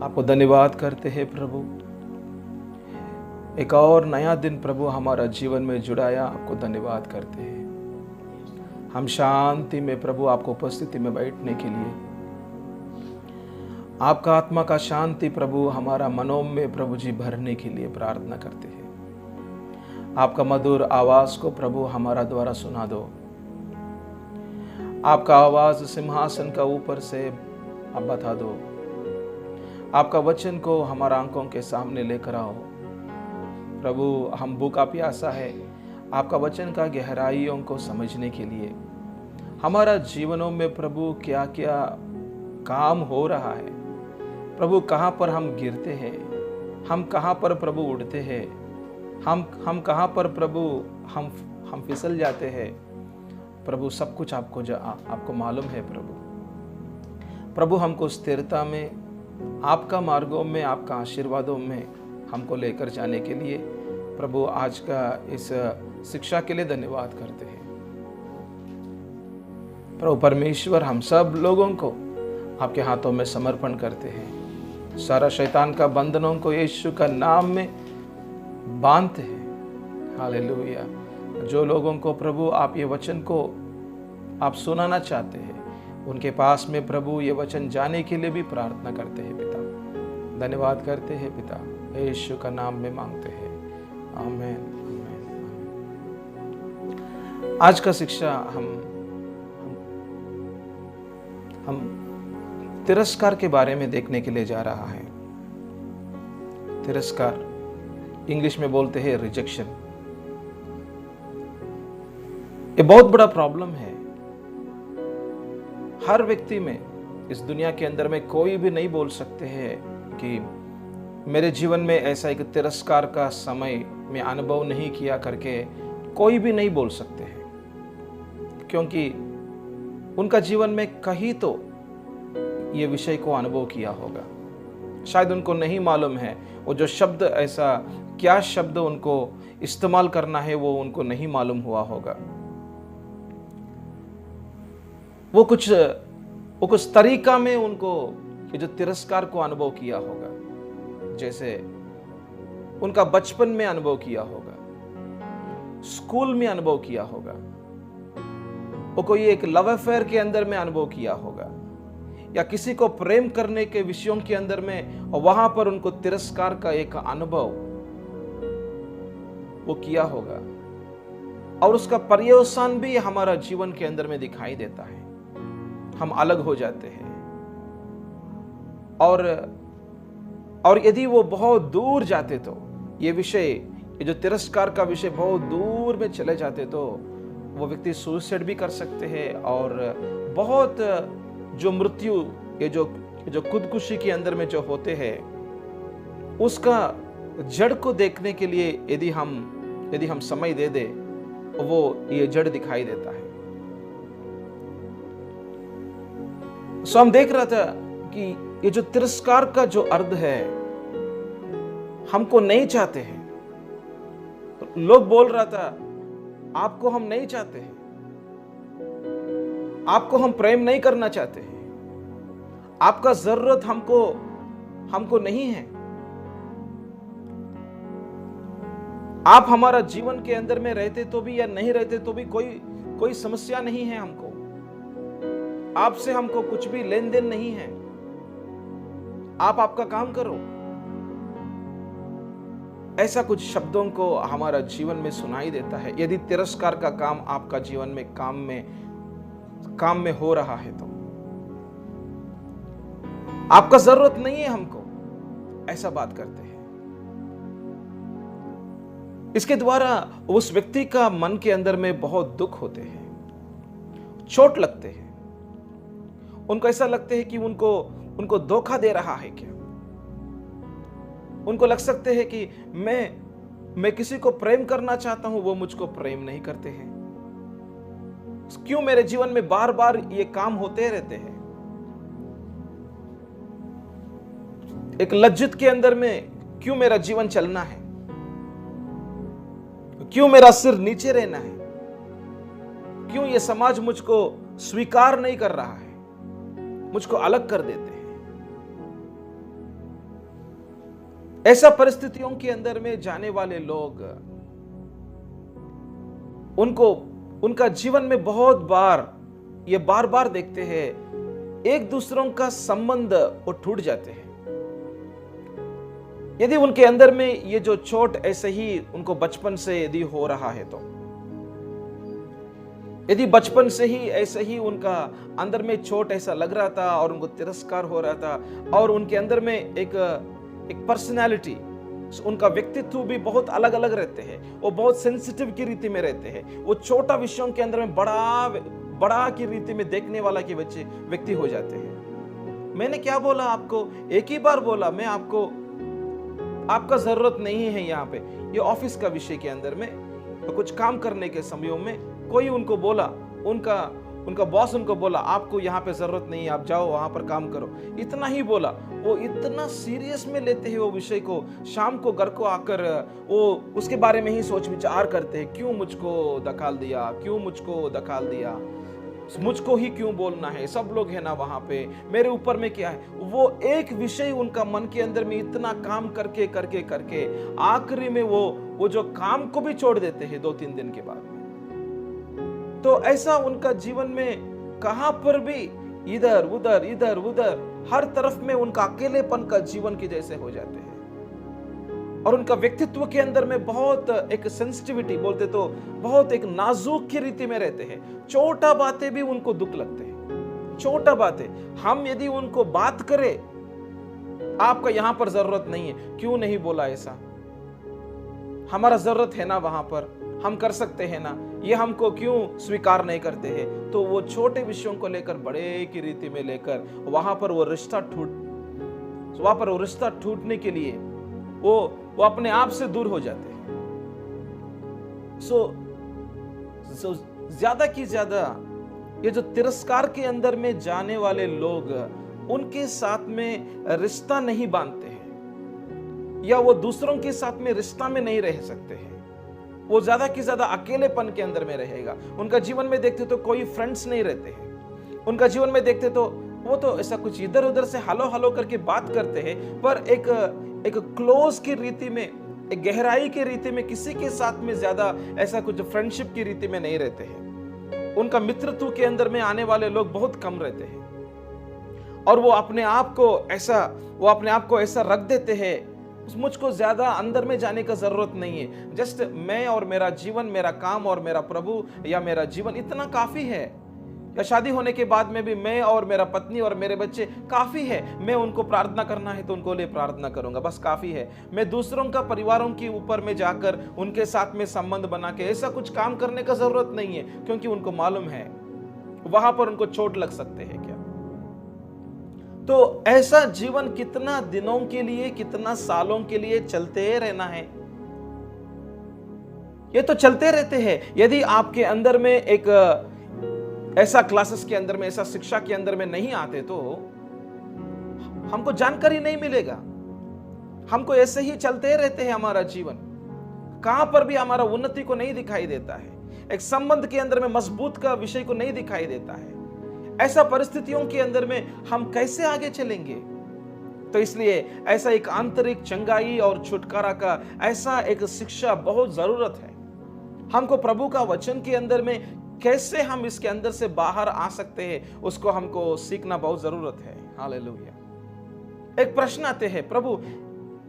आपको धन्यवाद करते हैं प्रभु। एक और नया दिन प्रभु हमारा जीवन में जुड़ाया, आपको धन्यवाद करते हैं। हम शांति में प्रभु आपको उपस्थिति में बैठने के लिए, आपका आत्मा का शांति प्रभु हमारा मनों में प्रभु जी भरने के लिए प्रार्थना करते हैं। आपका मधुर आवाज को प्रभु हमारा द्वारा सुना दो। आपका आवाज सिंहासन का ऊपर से आप बता दो। आपका वचन को हमारा आंखों के सामने लेकर आओ प्रभु। हम भूखा प्यासा है आपका वचन का गहराइयों को समझने के लिए। हमारा जीवनों में प्रभु क्या क्या काम हो रहा है प्रभु, कहाँ पर हम गिरते हैं, हम कहाँ पर प्रभु उड़ते हैं, हम कहाँ पर प्रभु हम फिसल जाते हैं प्रभु, सब कुछ आपको मालूम है प्रभु। हमको स्थिरता में, आपका मार्गों में, आपका आशीर्वादों में हमको लेकर जाने के लिए प्रभु आज का इस शिक्षा के लिए धन्यवाद करते हैं प्रभु परमेश्वर। हम सब लोगों को आपके हाथों में समर्पण करते हैं। सारा शैतान का बंधनों को यीशु का नाम में बांधते हैं। हालेलुया। जो लोगों को प्रभु आप ये वचन को आप सुनाना चाहते हैं, उनके पास में प्रभु ये वचन जाने के लिए भी प्रार्थना करते हैं पिता। धन्यवाद करते हैं पिता, यीशु का नाम में मांगते हैं, आमीन। आज का शिक्षा हम तिरस्कार के बारे में देखने के लिए जा रहा है। तिरस्कार इंग्लिश में बोलते हैं रिजेक्शन। ये बहुत बड़ा प्रॉब्लम है हर व्यक्ति में। इस दुनिया के अंदर में कोई भी नहीं बोल सकते हैं कि मेरे जीवन में ऐसा एक तिरस्कार का समय में अनुभव नहीं किया करके कोई भी नहीं बोल सकते हैं, क्योंकि उनका जीवन में कहीं तो ये विषय को अनुभव किया होगा। शायद उनको नहीं मालूम है वो जो शब्द, ऐसा क्या शब्द उनको इस्तेमाल करना है वो उनको नहीं मालूम हुआ होगा। वो कुछ तरीका में उनको ये जो तिरस्कार को अनुभव किया होगा, जैसे उनका बचपन में अनुभव किया होगा, स्कूल में अनुभव किया होगा, वो कोई एक लव अफेयर के अंदर में अनुभव किया होगा, या किसी को प्रेम करने के विषयों के अंदर में, और वहां पर उनको तिरस्कार का एक अनुभव वो किया होगा। और उसका पर्यवसान भी हमारा जीवन के अंदर में दिखाई देता है। हम अलग हो जाते हैं, और यदि वो बहुत दूर जाते तो ये जो तिरस्कार का विषय बहुत दूर में चले जाते तो वो व्यक्ति सुसाइड भी कर सकते हैं। और बहुत जो मृत्यु, ये जो खुदकुशी के अंदर में जो होते हैं, उसका जड़ को देखने के लिए यदि हम समय दे दे, वो ये जड़ दिखाई देता है। सो हम देख रहा था कि ये जो तिरस्कार का जो अर्थ है, हमको नहीं चाहते हैं। तो लोग बोल रहा था आपको हम नहीं चाहते हैं, आपको हम प्रेम नहीं करना चाहते हैं, आपका जरूरत हमको नहीं है, आप हमारा जीवन के अंदर में रहते तो भी या नहीं रहते तो भी कोई समस्या नहीं है हमको, आपसे हमको कुछ भी लेन देन नहीं है, आप आपका काम करो। ऐसा कुछ शब्दों को हमारा जीवन में सुनाई देता है। यदि तिरस्कार का काम आपका जीवन में काम में हो रहा है तो आपका जरूरत नहीं है हमको, ऐसा बात करते हैं। इसके द्वारा उस व्यक्ति का मन के अंदर में बहुत दुख होते हैं, चोट लगते हैं। उनको ऐसा लगते हैं कि उनको धोखा दे रहा है क्या। उनको लग सकते हैं कि मैं किसी को प्रेम करना चाहता हूं, वो मुझको प्रेम नहीं करते हैं। क्यों मेरे जीवन में बार बार ये काम होते रहते हैं। एक लज्जित के अंदर में क्यों मेरा जीवन चलना है, क्यों मेरा सिर नीचे रहना है, क्यों ये समाज मुझको स्वीकार नहीं कर रहा है, मुझको अलग कर देते हैं। ऐसा परिस्थितियों के अंदर में जाने वाले लोग, उनको उनका जीवन में बहुत बार ये बार बार देखते हैं, एक दूसरों का संबंध वो टूट जाते हैं। यदि उनके अंदर में ये जो चोट ऐसे ही उनको बचपन से यदि हो रहा है, तो यदि बचपन से ही ऐसे ही उनका अंदर में चोट ऐसा लग रहा था और उनको तिरस्कार हो रहा था, और उनके अंदर में एक पर्सनालिटी, उनका व्यक्तित्व भी बहुत अलग अलग रहते हैं, वो बहुत सेंसिटिव की रीति में रहते हैं, वो छोटा विषयों के अंदर में बड़ा की रीति में देखने वाला के बच्चे व्यक्ति हो जाते हैं। मैंने क्या बोला आपको, एक ही बार बोला, मैं आपका जरूरत नहीं है यहाँ पे। ये ऑफिस का विषय के अंदर में कुछ काम करने के समयों में कोई उनको बोला, उनका बॉस उनको बोला, आपको यहाँ पे जरूरत नहीं है, आप जाओ वहां पर काम करो, इतना ही बोला। वो इतना सीरियस में लेते हैं वो विषय को, शाम को घर को आकर वो उसके बारे में ही सोच विचार करते हैं, क्यों मुझको धकाल दिया, मुझको ही क्यों बोलना है, सब लोग है ना वहां पे, मेरे ऊपर में क्या है। वो एक विषय उनका मन के अंदर में इतना काम करके आखिरी में वो जो काम को भी छोड़ देते हैं 2-3 दिन के बाद। तो ऐसा उनका जीवन में कहां पर भी इधर उधर हर तरफ में उनका अकेलेपन का जीवन के जैसे हो जाते हैं, और उनका व्यक्तित्व के अंदर में बहुत एक सेंसिटिविटी, बोलते तो बहुत एक नाजुक की रीति में रहते हैं। छोटा बातें भी उनको दुख लगते हैं, छोटा बातें हम यदि उनको बात करें, आपका यहां पर जरूरत नहीं है, क्यों नहीं बोला ऐसा, हमारा जरूरत है ना वहां पर, हम कर सकते हैं ना, ये हमको क्यों स्वीकार नहीं करते हैं। तो वो छोटे विषयों को लेकर बड़े की रीति में लेकर वहां पर वो रिश्ता टूटने के लिए वो अपने आप से दूर हो जाते हैं। सो ज्यादा की ज्यादा ये जो तिरस्कार के अंदर में जाने वाले लोग, उनके साथ में रिश्ता नहीं बांधते हैं, या वो दूसरों के साथ में रिश्ता में नहीं रह सकते हैं, वो ज्यादा की ज्यादा अकेलेपन के अंदर में रहेगा। उनका जीवन में देखते तो कोई फ्रेंड्स नहीं रहते हैं, उनका जीवन में देखते तो वो तो ऐसा कुछ इधर उधर से हलो करके बात करते हैं, पर एक क्लोज की रीति में, एक गहराई की रीति में किसी के साथ में ज्यादा ऐसा कुछ फ्रेंडशिप की रीति में नहीं रहते हैं। उनका मित्रत्व के अंदर में आने वाले लोग बहुत कम रहते हैं, और वो अपने आप को ऐसा रख देते हैं, मुझको ज्यादा अंदर में जाने का जरूरत नहीं है, जस्ट मैं और मेरा जीवन, मेरा काम और मेरा प्रभु या मेरा जीवन इतना काफी है, या शादी होने के बाद में भी मैं और मेरा पत्नी और मेरे बच्चे काफी है, मैं उनको प्रार्थना करना है तो उनको लिए प्रार्थना करूंगा, बस काफी है। मैं दूसरों का परिवारों के ऊपर में जाकर उनके साथ में संबंध बना के ऐसा कुछ काम करने का जरूरत नहीं है, क्योंकि उनको मालूम है वहां पर उनको चोट लग सकते हैं क्या। तो ऐसा जीवन कितना दिनों के लिए, कितना सालों के लिए चलते रहना है, ये तो चलते रहते हैं। यदि आपके अंदर में एक ऐसा क्लासेस के अंदर में, ऐसा शिक्षा के अंदर में नहीं आते तो हमको जानकारी नहीं मिलेगा, हमको ऐसे ही चलते रहते हैं हमारा जीवन, कहां पर भी हमारा उन्नति को नहीं दिखाई देता है, एक संबंध के अंदर में मजबूत का विषय को नहीं दिखाई देता है। ऐसा परिस्थितियों के अंदर में हम कैसे आगे चलेंगे। तो इसलिए ऐसा एक आंतरिक चंगाई और छुटकारा का ऐसा एक शिक्षा बहुत जरूरत है। हमको प्रभु का वचन के अंदर में कैसे हम इसके अंदर से बाहर आ सकते हैं, उसको हमको सीखना बहुत जरूरत है। हालेलुया। एक प्रश्न आते हैं, प्रभु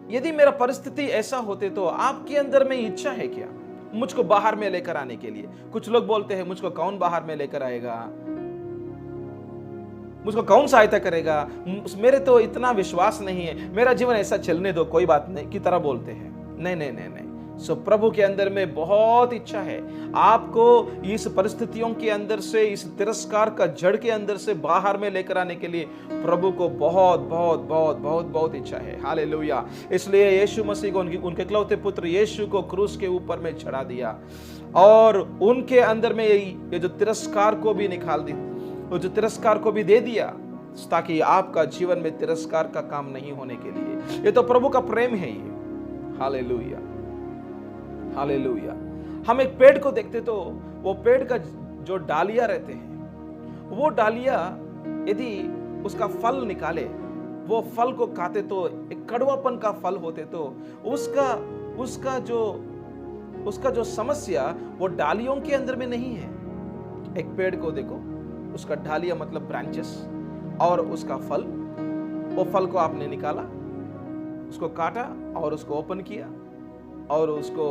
यदि मेरा परिस्थिति ऐसा होते तो आपके अंदर में इच्छा है क्या मुझको बाहर में लेकर आने के लिए। कुछ लोग बोलते हैं मुझको कौन बाहर में लेकर आएगा, मुझको कौन सहायता करेगा, मेरे तो इतना विश्वास नहीं है, मेरा जीवन ऐसा चलने दो, कोई बात नहीं की तरह बोलते हैं। नहीं नहीं नहीं नहीं, सो प्रभु के अंदर में बहुत इच्छा है आपको इस परिस्थितियों के अंदर से, इस तिरस्कार का जड़ के अंदर से बाहर में लेकर आने के लिए प्रभु को बहुत बहुत बहुत बहुत बहुत इच्छा है। हालेलुया। इसलिए यीशु मसीह को, उनके इकलौते पुत्र यीशु को क्रूस के ऊपर में चढ़ा दिया और उनके अंदर में ये जो तिरस्कार को भी निकाल दी, वो जो तिरस्कार को भी दे दिया, ताकि आपका जीवन में तिरस्कार का काम नहीं होने के लिए। ये तो प्रभु का प्रेम है ये। Hallelujah hallelujah. हम एक पेड़ को देखते तो वो पेड़ का जो डालियां रहते हैं, वो डालियां यदि उसका फल निकाले, वो फल को खाते तो एक कड़वापन का फल होते तो उसका उसका जो उसका जो समस्या वो डालियों के अंदर में नहीं है। एक पेड़ को देखो, उसका डालियां मतलब ब्रांचेस, और उसका फल, वो फल को आपने निकाला, उसको काटा और उसको ओपन किया, और उसको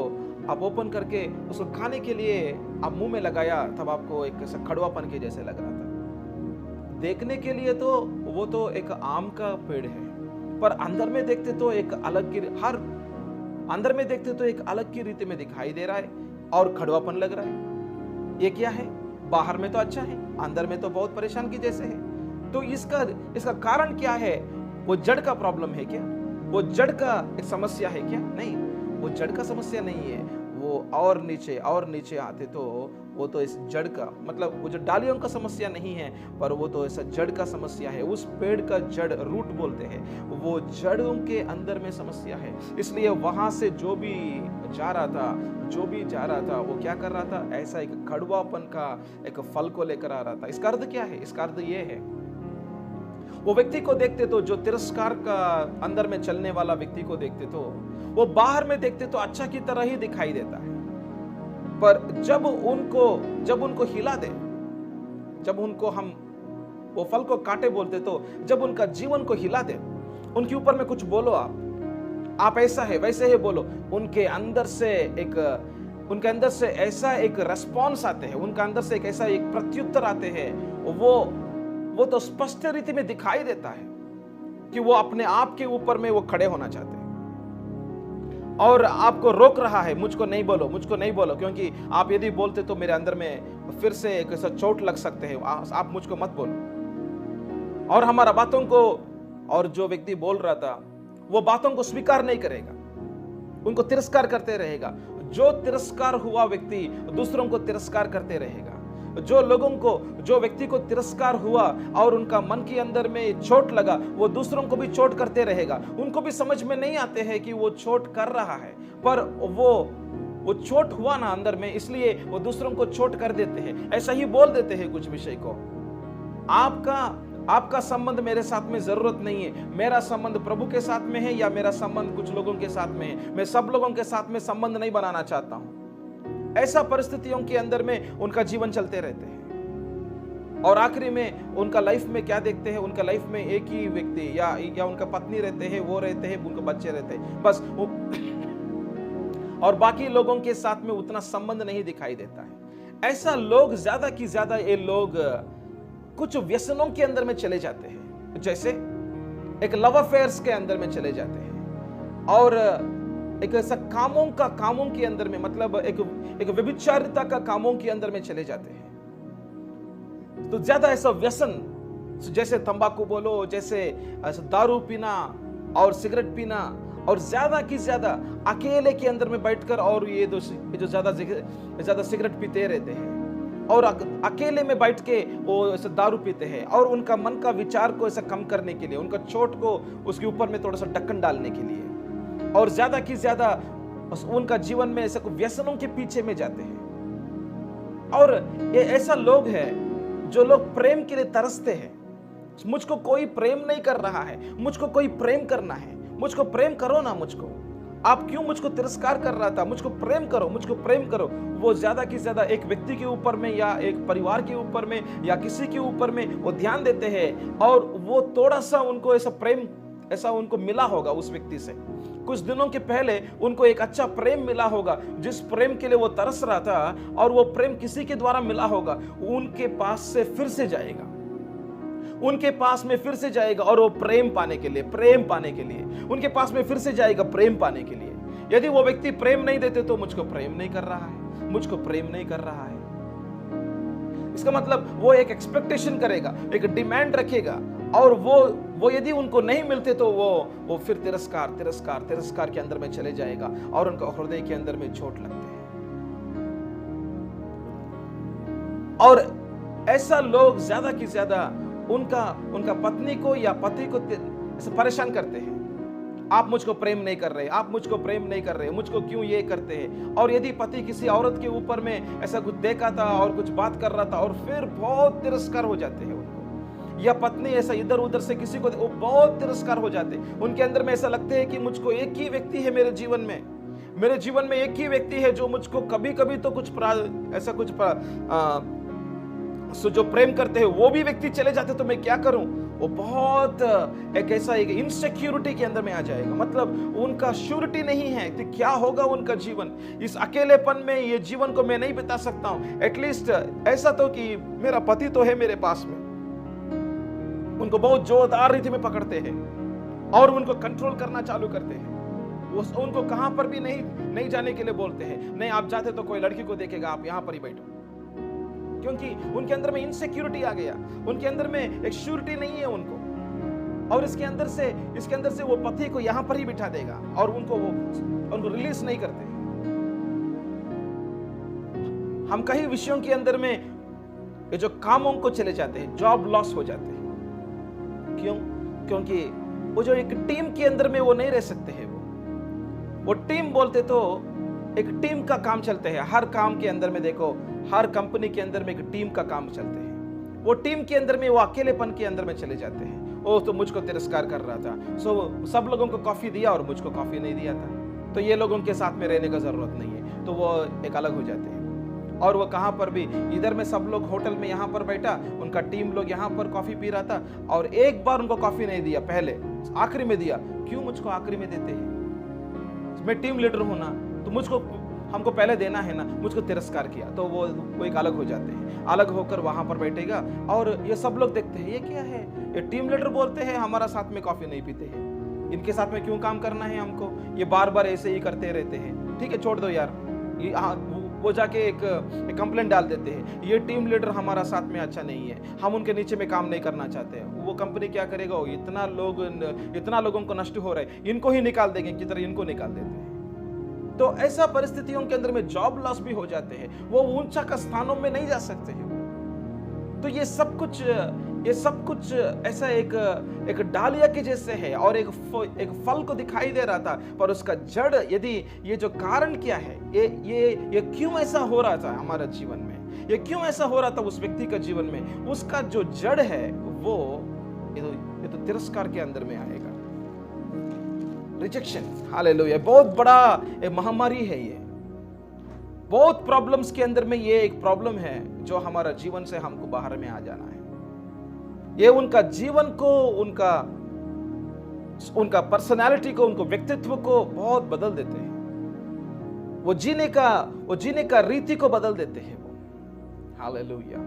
आप ओपन करके उसको खाने के लिए आप मुंह में लगाया, तब आपको एक ऐसा कड़वापन के जैसे लग रहा था। देखने के लिए तो वो तो एक आम का पेड़ है, पर अंदर में देखते तो एक अलग की अंदर में देखते तो एक अलग की रीति में दिखाई दे रहा है और कड़वापन लग रहा है। ये क्या है? बाहर में तो अच्छा है, अंदर में तो बहुत परेशान की जैसे है। तो इसका कारण क्या है? वो जड़ का प्रॉब्लम है क्या? वो जड़ का एक समस्या है क्या? नहीं, वो जड़ का समस्या नहीं है। वो और नीचे आते तो वो तो इस जड़ का मतलब वो जो डालियों का समस्या नहीं है, पर वो तो ऐसा जड़ का समस्या है। उस पेड़ का जड़, रूट बोलते हैं, वो जड़ों के अंदर में समस्या है। इसलिए वहां से जो भी जा रहा था वो क्या कर रहा था? ऐसा एक कड़वापन का एक फल को लेकर आ रहा था। इसका अर्थ क्या है? इसका अर्थ ये है, वो व्यक्ति को देखते तो, जो तिरस्कार का अंदर में चलने वाला व्यक्ति को देखते तो वो बाहर में देखते तो अच्छा की तरह ही दिखाई देता है, पर जब उनको हिला दे, जब उनको हम वो फल को काटे बोलते तो जब उनका जीवन को हिला दे, उनके ऊपर में कुछ बोलो, आप ऐसा है वैसे ही बोलो, उनके अंदर से ऐसा एक रेस्पॉन्स आते हैं, उनका अंदर से एक ऐसा एक प्रत्युत्तर आते हैं, वो तो स्पष्ट रीति में दिखाई देता है कि वो अपने आप के ऊपर में वो खड़े होना चाहते हैं और आपको रोक रहा है, मुझको नहीं बोलो, क्योंकि आप यदि बोलते तो मेरे अंदर में फिर से एक ऐसा चोट लग सकते हैं, आप मुझको मत बोलो। और हमारा बातों को, और जो व्यक्ति बोल रहा था वो बातों को स्वीकार नहीं करेगा, उनको तिरस्कार करते रहेगा। जो तिरस्कार हुआ व्यक्ति दूसरों को तिरस्कार करते रहेगा। जो व्यक्ति को तिरस्कार हुआ और उनका मन के अंदर में चोट लगा, वो दूसरों को भी चोट करते रहेगा। उनको भी समझ में नहीं आते हैं कि वो चोट कर रहा है, पर वो चोट हुआ ना अंदर में, इसलिए वो दूसरों को चोट कर देते हैं, ऐसा ही बोल देते हैं कुछ विषय को। आपका संबंध मेरे साथ में जरूरत नहीं है, मेरा संबंध प्रभु के साथ में है या मेरा संबंध कुछ लोगों के साथ में है, मैं सब लोगों के साथ में संबंध नहीं बनाना चाहता हूं। ऐसा परिस्थितियों के अंदर में उनका जीवन चलते रहते हैं और आखिरी में उनका लाइफ में क्या देखते हैं? उनका लाइफ में एक ही व्यक्ति या उनका पत्नी रहते हैं, वो रहते हैं, उनके बच्चे रहते हैं, बस वो और बाकी लोगों के साथ में उतना संबंध नहीं दिखाई देता है। ऐसा लोग ज्यादा की ज्यादा ये लोग कुछ व्यसनों के अंदर में चले जाते हैं, जैसे एक लव अफेयर्स के अंदर में चले जाते हैं और एक ऐसा कामों के अंदर में, मतलब एक व्यभिचारिता का कामों के अंदर में चले जाते हैं। तो ज्यादा ऐसा व्यसन, जैसे तंबाकू बोलो, जैसे दारू पीना और सिगरेट पीना, और ज्यादा की ज्यादा अकेले के अंदर में बैठकर, और ये जो ज्यादा सिगरेट पीते रहते हैं और अकेले में बैठ के वो ऐसे दारू पीते हैं, और उनका मन का विचार को ऐसा कम करने के लिए, उनका चोट को उसके ऊपर में थोड़ा सा ढक्कन डालने के लिए, और ज्यादा की ज्यादा उनका जीवन में ऐसे व्यसनों के पीछे में जाते हैं। और ये ऐसा लोग हैं जो लोग प्रेम के लिए तरसते हैं। मुझको कोई प्रेम नहीं कर रहा है, मुझको कोई प्रेम करना है, मुझको प्रेम करो ना, मुझको आप क्यों मुझको तिरस्कार कर रहा था, मुझको प्रेम करो। वो ज्यादा की ज्यादा एक व्यक्ति के ऊपर में या एक परिवार के ऊपर में या किसी के ऊपर में वो ध्यान देते हैं, और वो थोड़ा सा उनको ऐसा प्रेम ऐसा उनको मिला होगा उस व्यक्ति से, कुछ दिनों के पहले उनको एक अच्छा प्रेम मिला होगा, जिस प्रेम के लिए वो तरस रहा था, और वो प्रेम किसी के द्वारा मिला होगा, उनके पास से फिर से जाएगा, उनके पास में फिर से जाएगा, और वो प्रेम पाने के लिए उनके पास में फिर से जाएगा, प्रेम पाने के लिए। यदि वो व्यक्ति प्रेम नहीं देते तो मुझको प्रेम नहीं कर रहा है, इसका मतलब वो एक एक्सपेक्टेशन करेगा, एक डिमांड रखेगा, और वो यदि उनको नहीं मिलते तो वो फिर तिरस्कार के अंदर में चले जाएगा, और उनका हृदय के अंदर में चोट लगते हैं। और ऐसा लोग ज्यादा की ज्यादा उनका पत्नी को या पति को परेशान करते हैं, आप मुझको प्रेम नहीं कर रहे, मुझको क्यों ये करते हैं। और यदि पति किसी औरत के ऊपर में ऐसा कुछ देखा था और कुछ बात कर रहा था, और फिर बहुत तिरस्कार हो जाते हैं उनको, या पत्नी ऐसा इधर उधर से किसी को, वो बहुत तिरस्कार हो जाते। उनके अंदर में ऐसा लगता है कि मुझको एक ही व्यक्ति है मेरे जीवन में एक ही व्यक्ति है जो मुझको कभी कभी तो कुछ ऐसा कुछ जो प्रेम करते हैं वो भी व्यक्ति चले जाते तो मैं क्या करूं। वो बहुत एक ऐसा एक इनसिक्योरिटी के अंदर में आ जाएगा, मतलब उनका श्योरिटी नहीं है कि क्या होगा उनका जीवन। इस अकेलेपन में ये जीवन को मैं नहीं बिता सकता हूं, एटलीस्ट ऐसा तो कि मेरा पति तो है मेरे पास में। उनको बहुत जोरदार रीति में पकड़ते हैं और उनको कंट्रोल करना चालू करते हैं। वो उनको कहां पर भी नहीं जाने के लिए बोलते हैं, नहीं आप जाते तो कोई लड़की को देखेगा, आप यहां पर ही बैठो, क्योंकि उनके अंदर में इनसिक्योरिटी आ गया, उनके अंदर में एक श्योरिटी नहीं है उनको। और इसके अंदर से वो पति को यहां पर ही बिठा देगा और उनको रिलीज नहीं करते। हम कई विषयों के अंदर में ये जो कामों को चले जाते हैं, जॉब लॉस हो जाते हैं। क्यों? क्योंकि वो जो एक टीम के अंदर में वो नहीं रह सकते हैं। वो टीम बोलते तो एक टीम का काम चलते हैं। हर काम के अंदर में देखो, हर कंपनी के अंदर में एक टीम का काम चलते हैं। वो टीम के अंदर में वो अकेलेपन के अंदर में चले जाते हैं। वो तो मुझको तिरस्कार कर रहा था, सो सब लोगों को कॉफी दिया और मुझको कॉफी नहीं दिया था, तो ये लोगों के साथ में रहने का जरूरत नहीं है, तो वो एक अलग हो जाते हैं। और वो कहां पर भी, इधर में सब लोग होटल में यहां पर बैठा, उनका टीम लोग यहां पर कॉफी पी रहा था और एक बार उनको कॉफी नहीं दिया, पहले आखिरी में दिया। क्यों मुझको आखिरी में देते हैं? मैं टीम लीडर हूं ना, तो हमको पहले देना है ना, मुझको तिरस्कार किया। तो वो एक अलग हो जाते हैं। अलग होकर वहां पर बैठेगा और ये सब लोग देखते हैं, ये क्या है, ये टीम लीडर बोलते हैं हमारा साथ में कॉफी नहीं पीते हैं, इनके साथ में क्यों काम करना है हमको, ये बार बार ऐसे ही करते रहते हैं, ठीक है छोड़ दो यार। वो जाके एक कंप्लेंट डाल देते हैं, ये टीम लीडर हमारा साथ में अच्छा नहीं है, हम उनके नीचे में काम नहीं करना चाहते। वो कंपनी क्या करेगा, इतना लोगों को नष्ट हो रहा है, इनको ही निकाल देंगे, की तरह इनको निकाल देते हैं। तो ऐसा परिस्थितियों के अंदर में जॉब लॉस भी हो जाते हैं, वो ऊंचा का स्थानों में नहीं जा सकते हैं। तो ये सब कुछ ऐसा एक डालिया के जैसे है और एक फल को दिखाई दे रहा था, पर उसका जड़, यदि ये जो कारण क्या है, ये क्यों ऐसा हो रहा था हमारे जीवन में, ये क्यों ऐसा हो रहा था उस व्यक्ति का जीवन में, उसका जो जड़ है वो ये तो तिरस्कार के अंदर में आएगा, रिजेक्शन। हालेलुया। बहुत बड़ा महामारी है ये, बहुत प्रॉब्लम्स के अंदर में ये एक प्रॉब्लम है जो हमारा जीवन से हमको बाहर में आ जाना है। ये उनका जीवन को, उनका पर्सनालिटी को, उनको व्यक्तित्व को बहुत बदल देते हैं। वो जीने का रीति को बदल देते हैं वो। हालेलुया।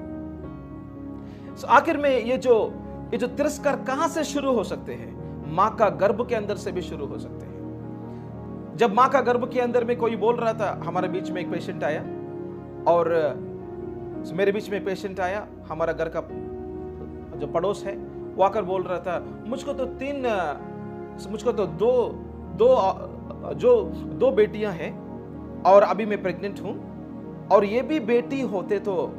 आखिर में ये जो तिरस्कार कहां से शुरू हो सकते हैं? मां का गर्भ के अंदर से भी शुरू हो सकते हैं। जब मां का गर्भ के अंदर में कोई बोल रहा था, हमारे बीच में एक पेशेंट आया और मेरे बीच में पेशेंट आया, हमारा घर का जो पड़ोस है, वो आकर बोल रहा था, मुझको तो दो बेटियां हैं और अभी मैं प्रेग्नेंट हूं, और ये भी बेटी होते तो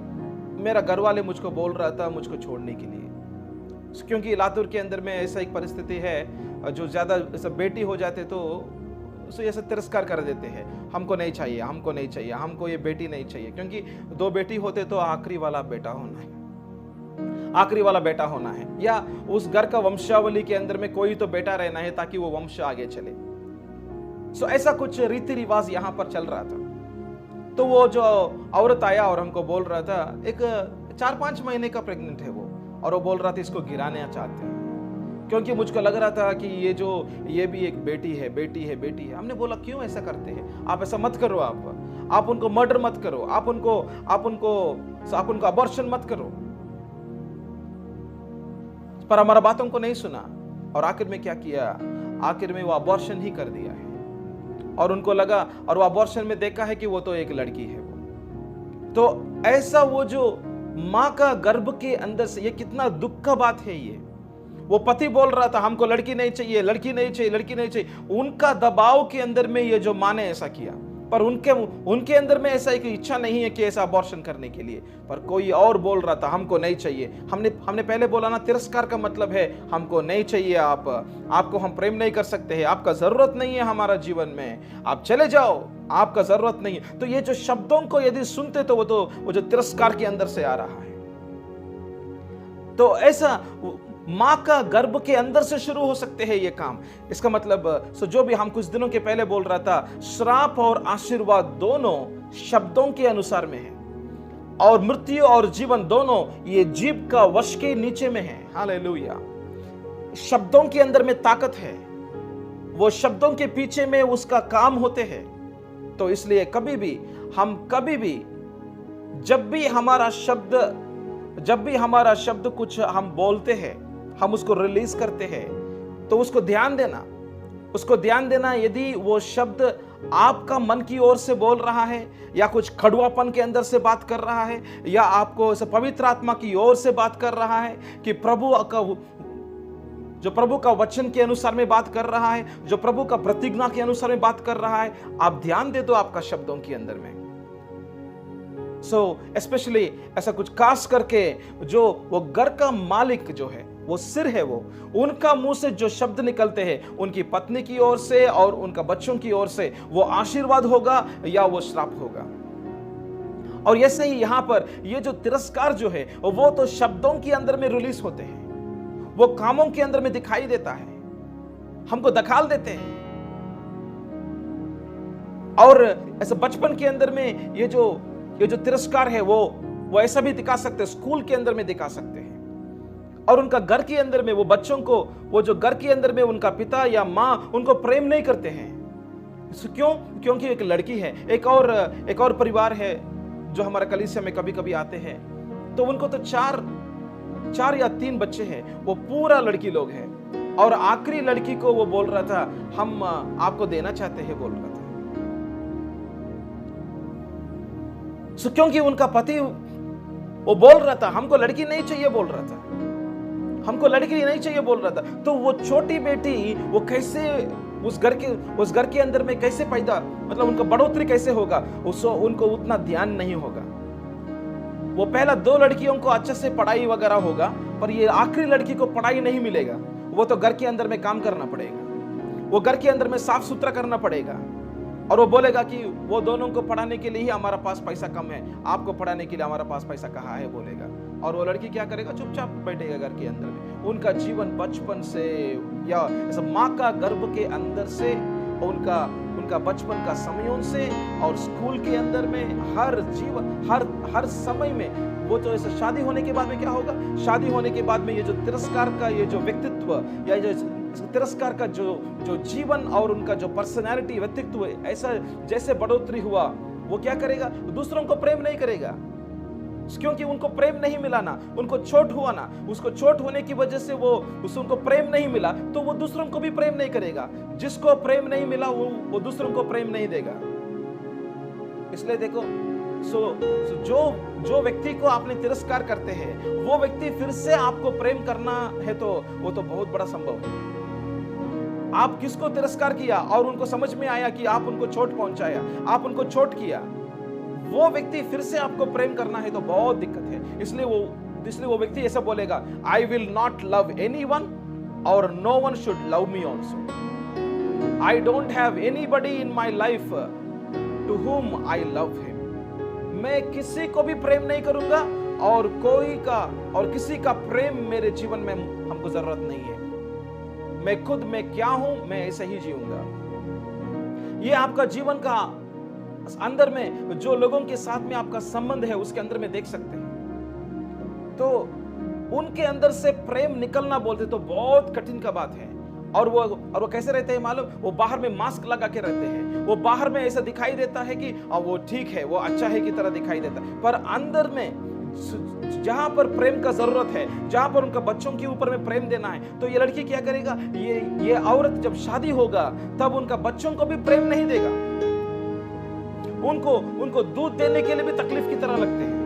मेरा घर वाले मुझको बोल रहा था मुझको छोड़ने के लिए, क्योंकि लातूर के अंदर में ऐसा एक परिस्थिति है, जो ज्यादा बेटी हो जाते तो उसे ऐसा तिरस्कार कर देते हैं, हमको नहीं चाहिए, हमको ये बेटी नहीं चाहिए, क्योंकि 2 बेटी होते तो आखिरी वाला बेटा होना है, या उस घर का वंशावली के अंदर में कोई तो बेटा रहना है ताकि वो वंश आगे चले। सो ऐसा कुछ रीति रिवाज यहां पर चल रहा था। तो वो जो औरत आया और हमको बोल रहा था, एक 4-5 महीने का प्रेग्नेंट है वो, और वो बोल रहा था इसको गिराना चाहते हैं, क्योंकि मुझको लग रहा था कि ये भी एक बेटी है। हमने बोला क्यों ऐसा करते हैं, आप ऐसा मत करो, आप उनको मर्डर मत करो, आप उनको अबॉर्शन मत करो। पर हमारा बातों को नहीं सुना और आखिर में क्या किया, आखिर में वो अबॉर्शन ही कर दिया है। और उनको लगा, और वो अबॉर्शन में देखा है कि वो तो एक लड़की है वो। तो ऐसा वो जो मां का गर्भ के अंदर से, ये कितना दुख का बात है ये। वो पति बोल रहा था हमको लड़की नहीं चाहिए। उनका दबाव के अंदर में ये जो मां ने ऐसा किया, पर उनके अंदर में ऐसा एक इच्छा नहीं है कि ऐसा अबॉर्शन करने के लिए, पर कोई और बोल रहा था हमको नहीं चाहिए। हमने पहले बोला ना, तिरस्कार का मतलब है हमको नहीं चाहिए, आपको हम प्रेम नहीं कर सकते हैं, आपका जरूरत नहीं है हमारा जीवन में, आप चले जाओ, आपका जरूरत नहीं है। तो ये जो शब्दों को यदि सुनते तो वो जो तिरस्कार के अंदर से आ रहा है। तो ऐसा माँ का गर्भ के अंदर से शुरू हो सकते हैं ये काम। इसका मतलब जो भी हम कुछ दिनों के पहले बोल रहा था, श्राप और आशीर्वाद दोनों शब्दों के अनुसार में है, और मृत्यु और जीवन दोनों ये जीभ का वश के नीचे में है। हालेलुया। शब्दों के अंदर में ताकत है, वो शब्दों के पीछे में उसका काम होते हैं। तो इसलिए कभी भी जब भी हमारा शब्द कुछ हम बोलते हैं, हम उसको रिलीज करते हैं, तो उसको ध्यान देना यदि वो शब्द आपका मन की ओर से बोल रहा है, या कुछ खड़ुआपन के अंदर से बात कर रहा है, या आपको पवित्र आत्मा की ओर से बात कर रहा है कि जो प्रभु का वचन के अनुसार में बात कर रहा है, जो प्रभु का प्रतिज्ञा के अनुसार में बात कर रहा है, आप ध्यान दे दो आपका शब्दों के अंदर में। एस्पेशली ऐसा कुछ खास करके जो वो घर का मालिक जो है, वो सिर है, वो उनका मुंह से जो शब्द निकलते हैं, उनकी पत्नी की ओर से और उनका बच्चों की ओर से, वो आशीर्वाद होगा या वो श्राप होगा। और ऐसे ही यहां पर ये जो तिरस्कार जो है, वो तो शब्दों के अंदर में रिलीज होते हैं, वो कामों के अंदर में दिखाई देता है, हमको दखाल देते हैं। और ऐसे बचपन के अंदर में ये जो तिरस्कार है, वो ऐसा भी दिखा सकते हैं, स्कूल के अंदर में दिखा सकते हैं। और उनका घर के अंदर में वो बच्चों को, वो जो घर के अंदर में उनका पिता या माँ उनको प्रेम नहीं करते हैं। क्यों? क्योंकि एक लड़की है। एक और परिवार है जो हमारा कलीसिया में कभी कभी आते हैं, तो उनको तो चार या 3 बच्चे हैं, वो पूरा लड़की लोग हैं। और आखिरी लड़की को वो बोल रहा था, हम आपको देना चाहते हैं, बोल रहा था। क्योंकि उनका पति वो बोल रहा था, हमको लड़की नहीं चाहिए बोल रहा था, हमको लड़की नहीं चाहिए बोल रहा था। तो वो छोटी बेटी वो कैसे उस घर के अंदर में कैसे पैदा, मतलब उनका बढ़ोतरी कैसे होगा, उनको उतना ध्यान नहीं होगा। वो पहला 2 लड़कियों को अच्छे से पढ़ाई वगैरह होगा, पर ये आखिरी लड़की को पढ़ाई नहीं मिलेगा। वो तो घर के अंदर में काम करना पड़ेगा, वो घर के अंदर में साफ सुथरा करना पड़ेगा। और वो बोलेगा कि वो दोनों को पढ़ाने के लिए ही हमारा पास पैसा कम है, आपको पढ़ाने के लिए हमारा पास पैसा कहाँ है, बोलेगा। और वो लड़की क्या करेगा? चुपचाप बैठेगा घर के अंदर में। उनका जीवन बचपन से या ऐसा माँ का गर्भ के अंदर से, उनका बचपन का समयों से और स्कूल के अंदर में हर समय में, वो तो ऐसा शादी होने के बाद में क्या होगा? शादी होने के बाद में ये जो तिरस्कार का ये जो व्यक्तित्व या जो तिरस्कार का जो जीवन और उनका जो पर्सनैलिटी व्यक्तित्व ऐसा जैसे बढ़ोतरी हुआ, वो क्या करेगा? दूसरों को प्रेम नहीं करेगा, क्योंकि उनको प्रेम नहीं मिला ना, उनको चोट हुआ ना, उसको चोट होने की वजह से उनको प्रेम नहीं मिला, तो वो दूसरों को भी प्रेम नहीं करेगा। जिसको प्रेम नहीं मिला वो दूसरों को प्रेम नहीं देगा। इसलिए देखो, जो व्यक्ति को आपने तिरस्कार करते हैं, वो व्यक्ति फिर से आपको प्रेम करना है, तो वो तो बहुत बड़ा संभव है। आप किसको तिरस्कार किया और उनको समझ में आया कि आप उनको चोट पहुंचाया, आप उनको चोट किया, वो व्यक्ति फिर से आपको प्रेम करना है तो बहुत दिक्कत है। इसलिए वो व्यक्ति ऐसा बोलेगा, I will not love anyone और no one should love me also. I don't have anybody in my life to whom I love him. मैं किसी को भी प्रेम नहीं करूंगा और किसी का प्रेम मेरे जीवन में हमको जरूरत नहीं है। मैं खुद में क्या हूं, मैं ऐसे ही जीऊंगा। ये आपका जीवन का अंदर में जो लोगों के साथ में आपका संबंध है, उसके अंदर में देख सकते हैं। तो उनके अंदर से प्रेम निकलना बोलते तो बहुत कठिन का बात है। और वो कैसे रहते हैं मालूम? वो बाहर में मास्क लगा के रहते हैं। वो बाहर में ऐसा दिखाई देता है कि वो ठीक है, वो अच्छा है की तरह दिखाई देता है, पर अंदर में जहां पर प्रेम का जरूरत है, जहां पर उनका बच्चों के ऊपर में प्रेम देना है, तो ये लड़की क्या करेगा? ये औरत जब शादी होगा तब उनका बच्चों को भी प्रेम नहीं देगा। उनको दूध देने के लिए भी तकलीफ की तरह लगते हैं।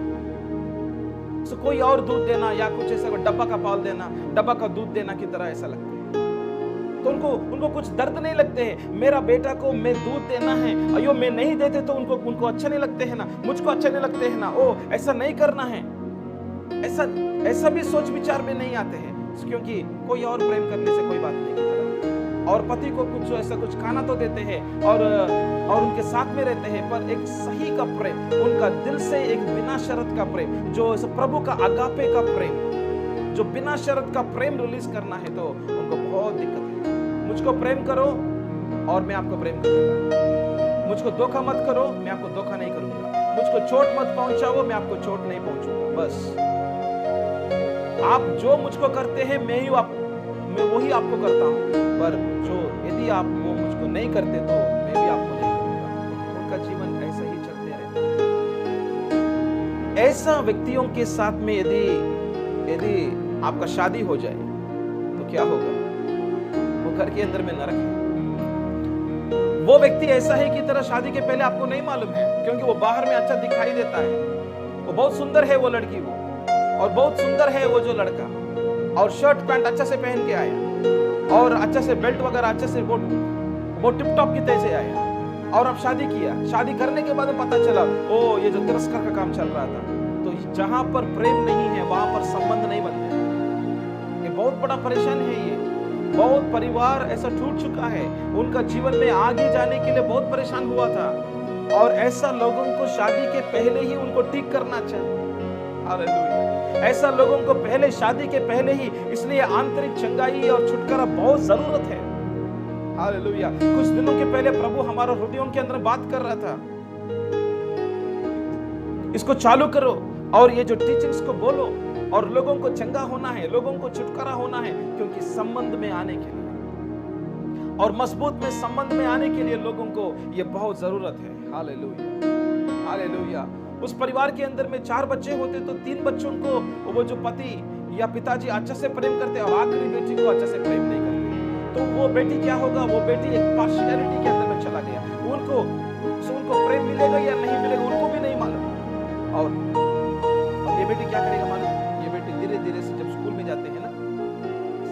कोई और दूध देना या कुछ ऐसा डब्बा का पाल देना, डब्बा का दूध देना की तरह ऐसा लगता है। तो उनको कुछ दर्द नहीं लगते हैं। मेरा बेटा को मैं दूध देना है, अयो मैं नहीं देते तो उनको अच्छा नहीं लगते है ना, मुझको अच्छा नहीं लगते है ना, ओ ऐसा नहीं करना है, ऐसा भी सोच विचार में नहीं आते हैं, क्योंकि कोई और प्रेम करने से कोई बात नहीं करता। और पति को कुछ खाना तो देते हैं और उनके साथ में रहते हैं, पर एक सही का प्रेम, उनका दिल से एक बिना शर्त का प्रेम, जो प्रभु का अगापे का प्रेम, जो बिना शर्त का प्रेम रिलीज करना है तो उनको बहुत दिक्कत है। मुझको प्रेम करो और मैं आपको प्रेम करूंगा, मुझको धोखा मत करो, मैं आपको धोखा नहीं करूंगा, मुझको चोट मत पहुंचाओ, मैं आपको चोट नहीं पहुंचाऊंगा। बस आप जो मुझको करते हैं मैं वही आपको करता हूं, पर जो यदि आप वो मुझको नहीं करते तो मैं भी आपको नहीं करूंगा। उनका जीवन ऐसा ही चलते रहता। ऐसा व्यक्तियों के साथ में यदि आपका शादी हो जाए तो क्या होगा? वो घर के अंदर में नरक है। वो व्यक्ति ऐसा है कि तरह शादी के पहले आपको नहीं मालूम है, क्योंकि वो बाहर में अच्छा दिखाई देता है, वो बहुत सुंदर है वो लड़की, वो और बहुत सुंदर है वो जो लड़का, और शर्ट पैंट अच्छा से पहन के आया और अच्छा से बेल्ट वगैरह अच्छा से वो टिप टॉप की तरह से आया, और अब शादी किया। शादी करने के बाद पता चला ओ ये जो तिरस्कार का काम चल रहा था। तो जहां पर प्रेम नहीं है वहां पर संबंध नहीं बनते। ये बहुत बड़ा परेशान है। ये बहुत परिवार ऐसा टूट चुका है, उनका जीवन में आगे जाने के लिए बहुत परेशान हुआ था, और ऐसा लोगों को शादी के पहले ही उनको ठीक करना चाहिए। हालेलुया। ऐसा लोगों को पहले शादी के पहले ही, इसलिए आंतरिक चंगाई और छुटकारा बहुत जरूरत है। हालेलुया। कुछ दिनों के पहले प्रभु हमारा हृदयों के अंदर बात कर रहा था, इसको चालू करो और ये जो टीचिंग्स को बोलो, और लोगों को चंगा होना है, लोगों को छुटकारा होना है, क्योंकि संबंध में आने के लिए और मजबूत में संबंध में आने के लिए लोगों को ये बहुत जरूरत है। Hallelujah, hallelujah. उस परिवार के अंदर में 4 बच्चे होते तो 3 बच्चों को वो जो पति या पिताजी अच्छा से प्रेम करते और आखिरी बेटी को अच्छा से प्रेम नहीं करते, तो वो बेटी क्या होगा? वो बेटी एक पार्शियलिटी के अंदर में चला गया। उनको प्रेम मिलेगा या नहीं मिलेगा उनको भी नहीं मालूम। और ये बेटी क्या करेगा मालूम? ये बेटी धीरे धीरे से जब स्कूल में जाते हैं ना,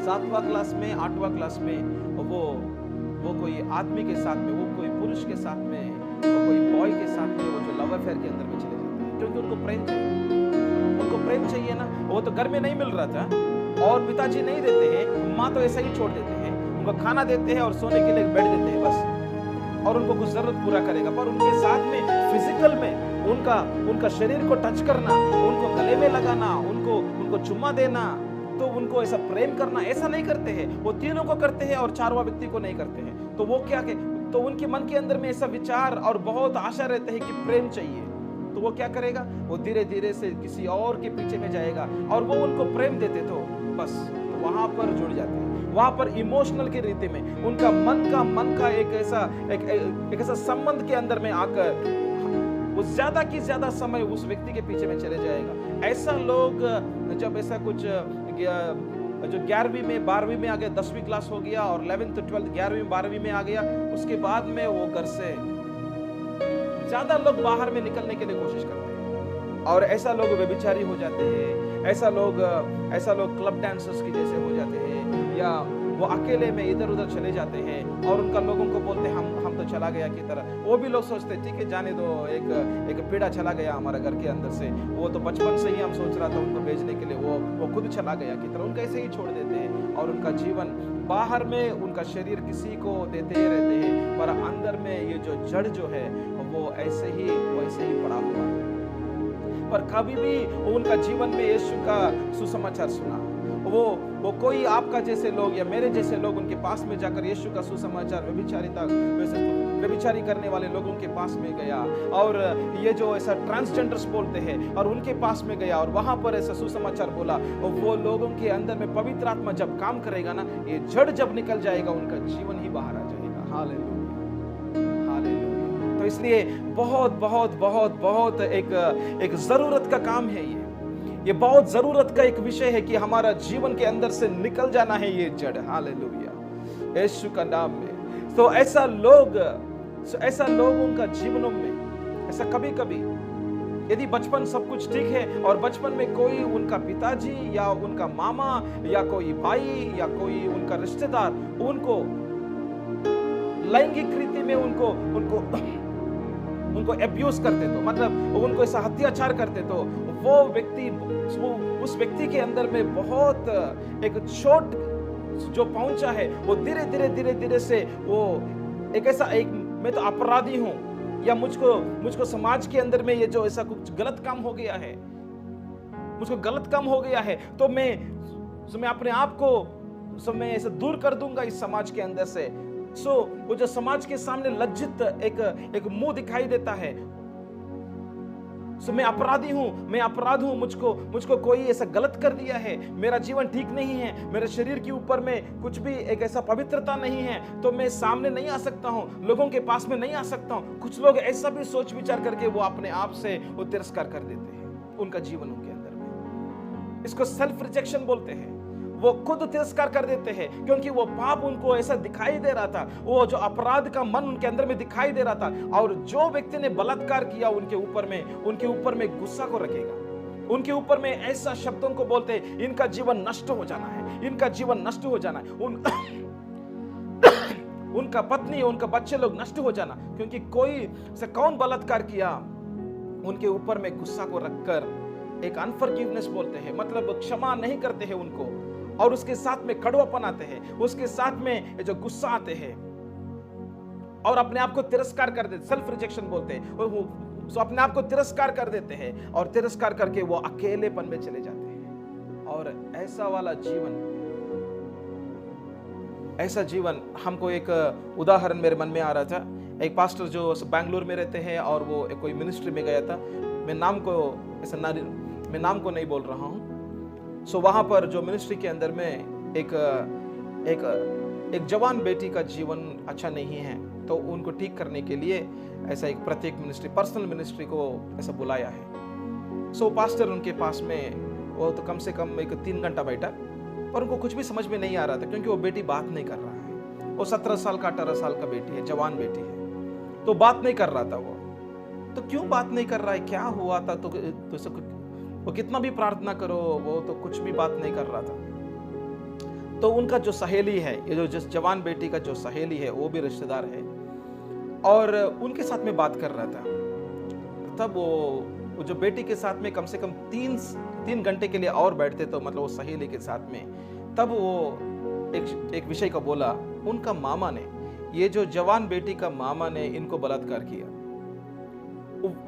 7वां क्लास में 8वां क्लास में, वो कोई आदमी के साथ में, वो कोई पुरुष के साथ में, वो कोई बॉय के साथ में, वो जो लव अफेयर के अंदर में चले जाते हैं, क्योंकि उनको प्रेम चाहिए। उनको प्रेम चाहिए ना, वो तो घर में नहीं मिल रहा था और पिताजी नहीं देते हैं, माँ तो ऐसा ही छोड़ देते हैं, उनको खाना देते हैं और सोने के लिए बेड देते हैं बस, और उनको कुछ जरूरत पूरा करेगा। पर उनके साथ में फिजिकल में उनका शरीर को टच करना, उनको गले में लगाना, उनको चुम्मा देना, तो उनको ऐसा प्रेम करना, ऐसा नहीं करते हैं। वो तीनों को करते हैं और 4वां व्यक्ति को नहीं करते हैं। तो वो क्या तो उनके मन के अंदर में ऐसा विचार और बहुत आशा रहते हैं कि प्रेम चाहिए। तो वो क्या करेगा? वो धीरे धीरे से किसी और के पीछे में जाएगा, और वो उनको प्रेम देते तो बस वहां पर जुड़ जाते हैं। वहां पर इमोशनल के रीति में उनका मन का एक ऐसा संबंध के अंदर में आकर वो ज्यादा की ज्यादा समय उस व्यक्ति के पीछे में चले जाएगा। ऐसा लोग जब ऐसा कुछ जो 11वीं में 12वीं में आ गया, 10वीं क्लास हो गया और 11th 12th 11वीं 12वीं में आ गया, उसके बाद में वो घर से ज्यादा लोग बाहर में निकलने के लिए कोशिश करते हैं, और ऐसा लोग व्यभिचारी हो जाते हैं, ऐसा लोग क्लब डांसर्स की जैसे हो जाते हैं, या वो अकेले में इधर उधर चले जाते हैं और उनका लोगों को बोलते हैं हम तो चला गया की तरह। वो भी लोग सोचते हैं ठीक है जाने दो, एक पीड़ा चला गया हमारे घर के अंदर से, वो तो बचपन से ही हम सोच रहा था उनको भेजने के लिए, वो खुद चला गया की तरह। उनका ऐसे ही छोड़ देते हैं और उनका जीवन बाहर में, उनका शरीर किसी को देते ही रहते हैं, पर अंदर में ये जो जड़ जो है वो ऐसे ही पड़ा हुआ है। पर कभी भी उनका जीवन में यीशु का सुसमाचार सुना, वो कोई आपका जैसे लोग या मेरे जैसे लोग उनके पास में जाकर यीशु का सुसमाचार व्यभिचारी करने वाले लोगों के पास में गया, और ये जो ऐसा ट्रांसजेंडर्स बोलते हैं और उनके पास में गया और वहां पर ऐसा सुसमाचार बोला, और वो लोगों के अंदर में पवित्र आत्मा जब काम करेगा ना, ये जड़ जब निकल जाएगा उनका जीवन ही बाहर आ जाएगा। Hallelujah, hallelujah. तो इसलिए बहुत बहुत बहुत बहुत एक जरूरत का काम है ये बहुत जरूरत का एक विषय है कि हमारा जीवन के अंदर से निकल जाना है ये जड़। हालेलुया, यीशु का नाम में। तो ऐसा लोगों का जीवनों में ऐसा कभी कभी यदि बचपन सब कुछ ठीक है और बचपन में कोई उनका पिताजी या उनका मामा या कोई भाई या कोई उनका रिश्तेदार उनको लैंगिक रीति में उनको एब्यूज करते तो, मतलब उनको ऐसा अत्याचार करते तो उस व्यक्ति के अंदर में बहुत एक चोट जो पहुंचा है, वो धीरे धीरे से वो एक ऐसा मैं तो अपराधी हूं, या मुझको समाज के अंदर में ये जो ऐसा कुछ गलत काम हो गया है, मुझको गलत काम हो गया है, तो मैं सो मैं अपने आप को मैं ऐसे दूर कर दूंगा इस समाज के अंदर से। सो वो जो समाज के सामने लज्जित एक मुंह दिखाई देता है, सो मैं अपराधी हूं, मैं अपराध हूं, मुझको कोई ऐसा गलत कर दिया है, मेरा जीवन ठीक नहीं है, मेरे शरीर के ऊपर में कुछ भी एक ऐसा पवित्रता नहीं है, तो मैं सामने नहीं आ सकता हूं, लोगों के पास में नहीं आ सकता हूं। कुछ लोग ऐसा भी सोच विचार करके वो अपने आप से वो तिरस्कार कर देते हैं उनका जीवन उनके अंदर में। इसको सेल्फ रिजेक्शन बोलते हैं। वो खुद तिरस्कार कर देते हैं क्योंकि वो पाप उनको ऐसा दिखाई दे रहा था, वो जो अपराध का मन उनके अंदर में दिखाई दे रहा था। और जो व्यक्ति ने बलात्कार किया उनके ऊपर में गुस्सा को रखेगा, उनके ऊपर में ऐसा शब्दों को बोलते हैं, इनका जीवन नष्ट हो जाना है, इनका जीवन नष्ट हो जाना है, उनका पत्नी उनका बच्चे लोग नष्ट हो जाना। क्योंकि कोई से कौन बलात्कार किया, उनके ऊपर में गुस्सा को रखकर एक अनफॉरगिवनेस बोलते हैं, मतलब क्षमा नहीं करते हैं उनको, और उसके साथ में कड़वापन आते हैं, उसके साथ में जो गुस्सा आते हैं, और अपने आप को तिरस्कार कर देते, सेल्फ रिजेक्शन बोलते हैं। वो अपने आप को तिरस्कार कर देते हैं और तिरस्कार करके वो अकेलेपन में चले जाते हैं। और ऐसा जीवन हमको एक उदाहरण मेरे मन में आ रहा था। एक पास्टर जो बैंगलोर में रहते हैं और वो कोई मिनिस्ट्री में गया था, मैं नाम को नहीं बोल रहा हूँ। सो वहां पर जो मिनिस्ट्री के अंदर में एक जवान बेटी का जीवन अच्छा नहीं है, तो उनको ठीक करने के लिए ऐसा एक प्रत्येक मिनिस्ट्री, पर्सनल मिनिस्ट्री को ऐसा बुलाया है। सो पास्टर उनके पास में वो तो कम से कम 3 घंटा बैठा, पर उनको कुछ भी समझ में नहीं आ रहा था क्योंकि वो बेटी बात नहीं कर रहा है। वो 17 साल का 18 साल का बेटी है, जवान बेटी है, तो बात नहीं कर रहा था वो। तो क्यों बात नहीं कर रहा है, क्या हुआ था? तो वो कितना भी प्रार्थना करो, वो तो कुछ भी बात नहीं कर रहा था। तो उनका जो सहेली है, ये जो जिस जवान बेटी का जो सहेली है, वो भी रिश्तेदार है, और उनके साथ में बात कर रहा था। तब वो जो बेटी के साथ में कम से कम 3 घंटे के लिए और बैठते, तो मतलब वो सहेली के साथ में, तब वो एक विषय का बोला। उनका मामा ने, ये जो जवान बेटी का मामा ने इनको बलात्कार किया।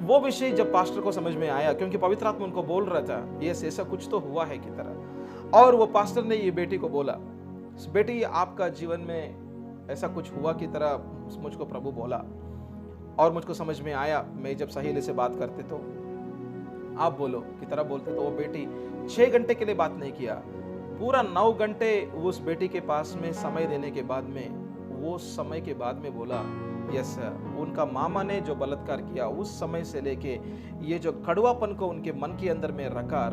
वो विषय जब पास्टर को समझ में आया, क्योंकि पवित्र आत्मा उनको बोल रहा था ये ऐसा कुछ तो हुआ है की तरह, और वो पास्टर ने ये बेटी को बोला, बेटी आपका जीवन में ऐसा कुछ हुआ की तरह मुझको प्रभु बोला, और मुझको समझ में आया। मैं जब सहेली से बात करते तो आप बोलो की तरह बोलते, तो वो बेटी 6 घंटे के लिए बात नहीं किया, पूरा 9 घंटे उस बेटी के पास में समय देने के बाद में, वो समय के बाद में बोला यस, उनका मामा ने जो बलात्कार किया उस समय से लेके ये जो कड़वापन को उनके मन के अंदर में रखा,